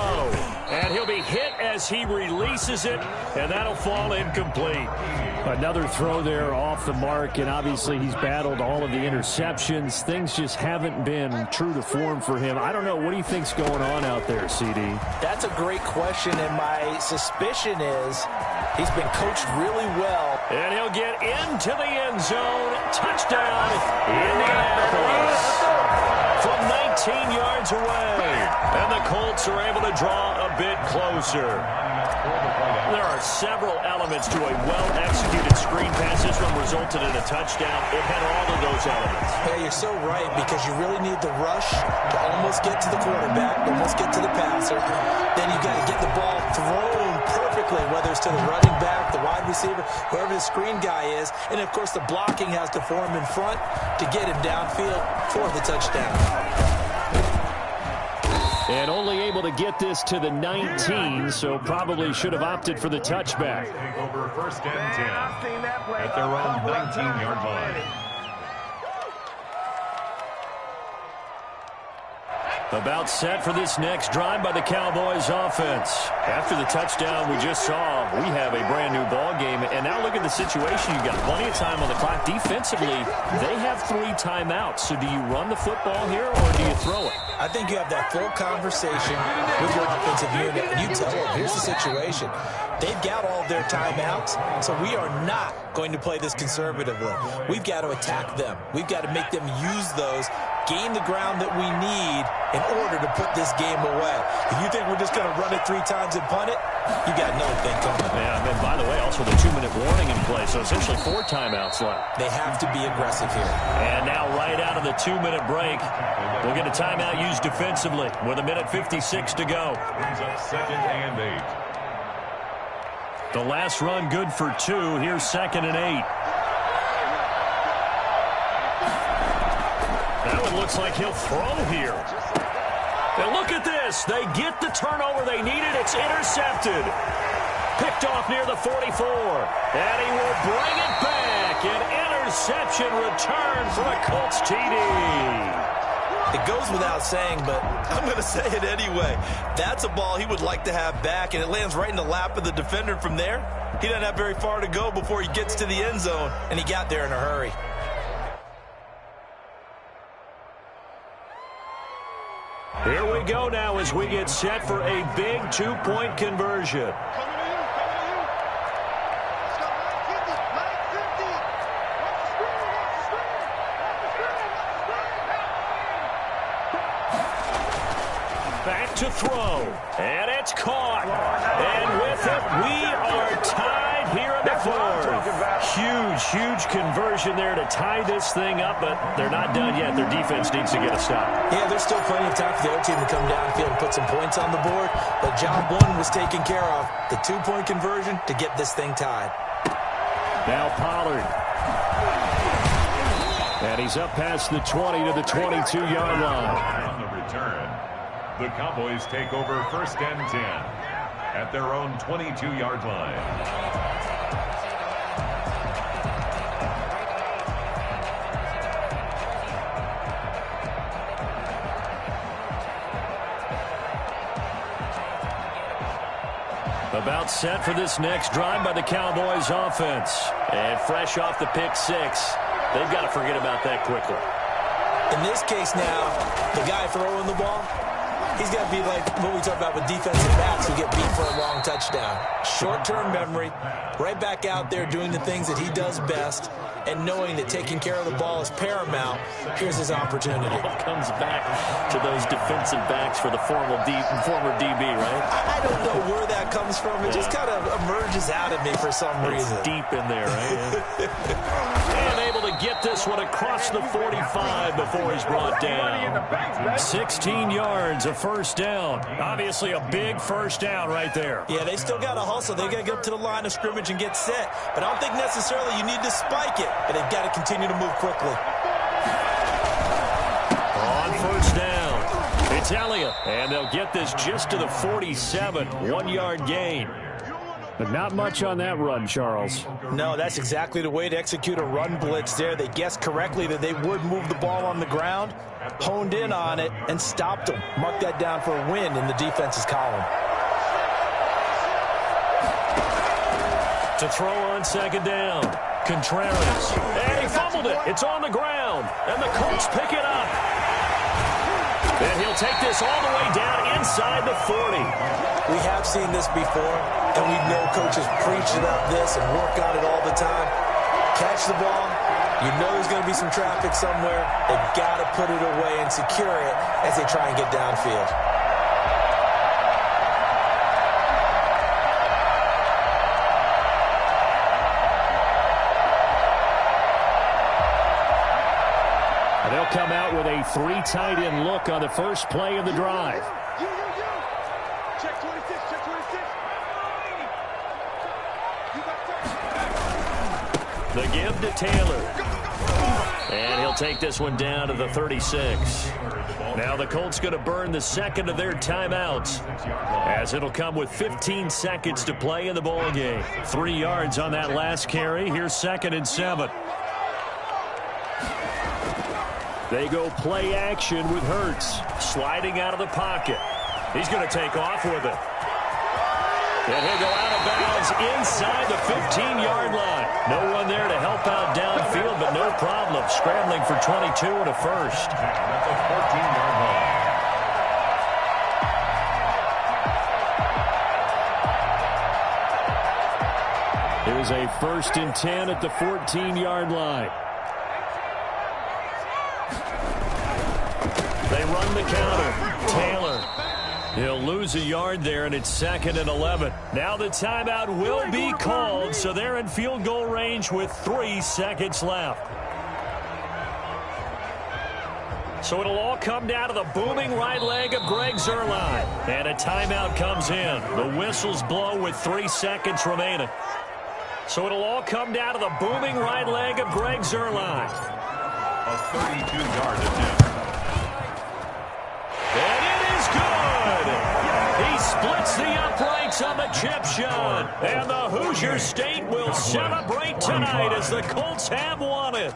And he'll be hit as he releases it, and that'll fall incomplete. Another throw there off the mark, and obviously he's battled all of the interceptions. Things just haven't been true to form for him. I don't know. What do you think's going on out there, CD? That's a great question, and my suspicion is he's been coached really well. And he'll get into the end zone. Touchdown, Indianapolis. From 19 yards away. And the Colts are able to draw a bit closer. There are several elements to a well-executed screen pass. This one resulted in a touchdown. It had all of those elements. Yeah, you're so right, because you really need the rush to almost get to the quarterback, almost get to the passer. Then you got to get the ball thrown perfectly, whether it's to the running back, the wide receiver, whoever the screen guy is. And, of course, the blocking has to form in front to get him downfield for the touchdown. And only able to get this to the 19, so probably should have opted for the touchback. Take over 1st and 10 at their own 19-yard line. About set for this next drive by the Cowboys offense. After the touchdown we just saw, we have a brand-new ball game. And now look at the situation. You've got plenty of time on the clock. Defensively, they have 3 timeouts. So do you run the football here or do you throw it? I think you have that full conversation with your offensive unit, and you tell them, here's the situation. They've got all their timeouts, so we are not going to play this conservatively. We've got to attack them. We've got to make them use those gain the ground that we need in order to put this game away. If you think we're just going to run it 3 times and punt it, you got another thing coming. Yeah, and then, by the way, also the 2-minute warning in play, so essentially 4 timeouts left. They have to be aggressive here. And now right out of the 2-minute break, we'll get a timeout used defensively with 1:56 to go. Brings up 2nd and 8. The last run good for 2. Here's 2nd and 8. Now it looks like he'll throw here. Now look at this. They get the turnover they needed. It's intercepted. Picked off near the 44. And he will bring it back. An interception return for a Colts TD. It goes without saying, but I'm going to say it anyway. That's a ball he would like to have back, and it lands right in the lap of the defender from there. He doesn't have very far to go before he gets to the end zone, and he got there in a hurry. Here we go now as we get set for a big 2-point conversion. Back to throw, and it's caught. And with it, we are tied here in the 4th. Huge conversion there to tie this thing up, but they're not done yet. Their defense needs to get a stop. Yeah, there's still plenty of time for the other team to come downfield and put some points on the board, but job 1 was taken care of. The 2-point conversion to get this thing tied. Now Pollard. And he's up past the 20 to the 22-yard line. On the return, the Cowboys take over 1st and 10 at their own 22-yard line. About set for this next drive by the Cowboys offense. And fresh off the pick 6. They've got to forget about that quickly. In this case now, the guy throwing the ball, he's got to be like what we talk about with defensive backs who get beat for a long touchdown. Short-term memory, right back out there doing the things that he does best, and knowing that taking care of the ball is paramount. Here's his opportunity. It comes back to those defensive backs for the former DB, right? I don't know where that comes from. It just kind of emerges out of me for some reason. It's deep in there, right? And able to get this one across the 45 before he's brought down. 16 yards, a first down. Obviously a big first down right there. Yeah, they still got to hustle. They got to get up to the line of scrimmage and get set. But I don't think necessarily you need to spike it. But they've got to continue to move quickly. On first down, it's Elliott. And they'll get this just to the 47, 1-yard gain. But not much on that run, Charles. No, that's exactly the way to execute a run blitz there. They guessed correctly that they would move the ball on the ground, honed in on it, and stopped them. Mark that down for a win in the defense's column. To throw on second down. Contreras. And he fumbled it. It's on the ground. And the Colts pick it up. And he'll take this all the way down inside the 40. We have seen this before, and we know coaches preach about this and work on it all the time. Catch the ball. You know there's going to be some traffic somewhere. They've got to put it away and secure it as they try and get downfield. They'll come out with a 3 tight end look on the first play of the drive. Check 26, check 26. The give to Taylor. And he'll take this one down to the 36. Now the Colts going to burn the second of their timeouts, as it'll come with 15 seconds to play in the ball game. 3 yards on that last carry. Here's 2nd and 7. They go play action with Hurts, sliding out of the pocket. He's going to take off with it. And he'll go out of bounds inside the 15-yard line. No one there to help out downfield, but no problem. Scrambling for 22 and a first. That's a 14-yard line. Here's a 1st and 10 at the 14-yard line. They run the counter. Taylor. He'll lose a yard there, and it's 2nd and 11. Now the timeout will be called, so they're in field goal range with 3 seconds left. So it'll all come down to the booming right leg of Greg Zuerlein. And a timeout comes in. The whistles blow with 3 seconds remaining. So it'll all come down to the booming right leg of Greg Zuerlein. A 32-yard attempt. And it is good! He splits the uprights on the chip shot. And the Hoosier State will celebrate tonight as the Colts have won it.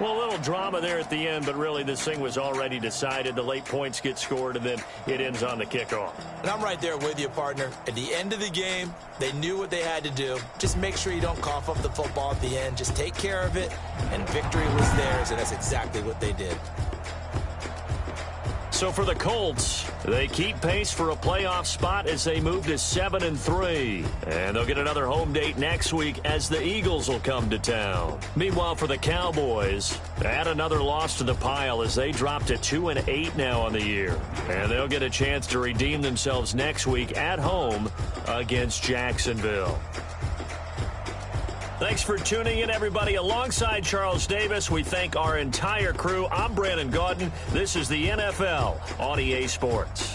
Well, a little drama there at the end, but really this thing was already decided. The late points get scored, and then it ends on the kickoff. And I'm right there with you, partner. At the end of the game, they knew what they had to do. Just make sure you don't cough up the football at the end. Just take care of it, and victory was theirs, and that's exactly what they did. So for the Colts, they keep pace for a playoff spot as they move to 7-3. And they'll get another home date next week as the Eagles will come to town. Meanwhile, for the Cowboys, add another loss to the pile as they drop to 2-8 now on the year. And they'll get a chance to redeem themselves next week at home against Jacksonville. Thanks for tuning in, everybody. Alongside Charles Davis, we thank our entire crew. I'm Brandon Gaudin. This is the NFL on EA Sports.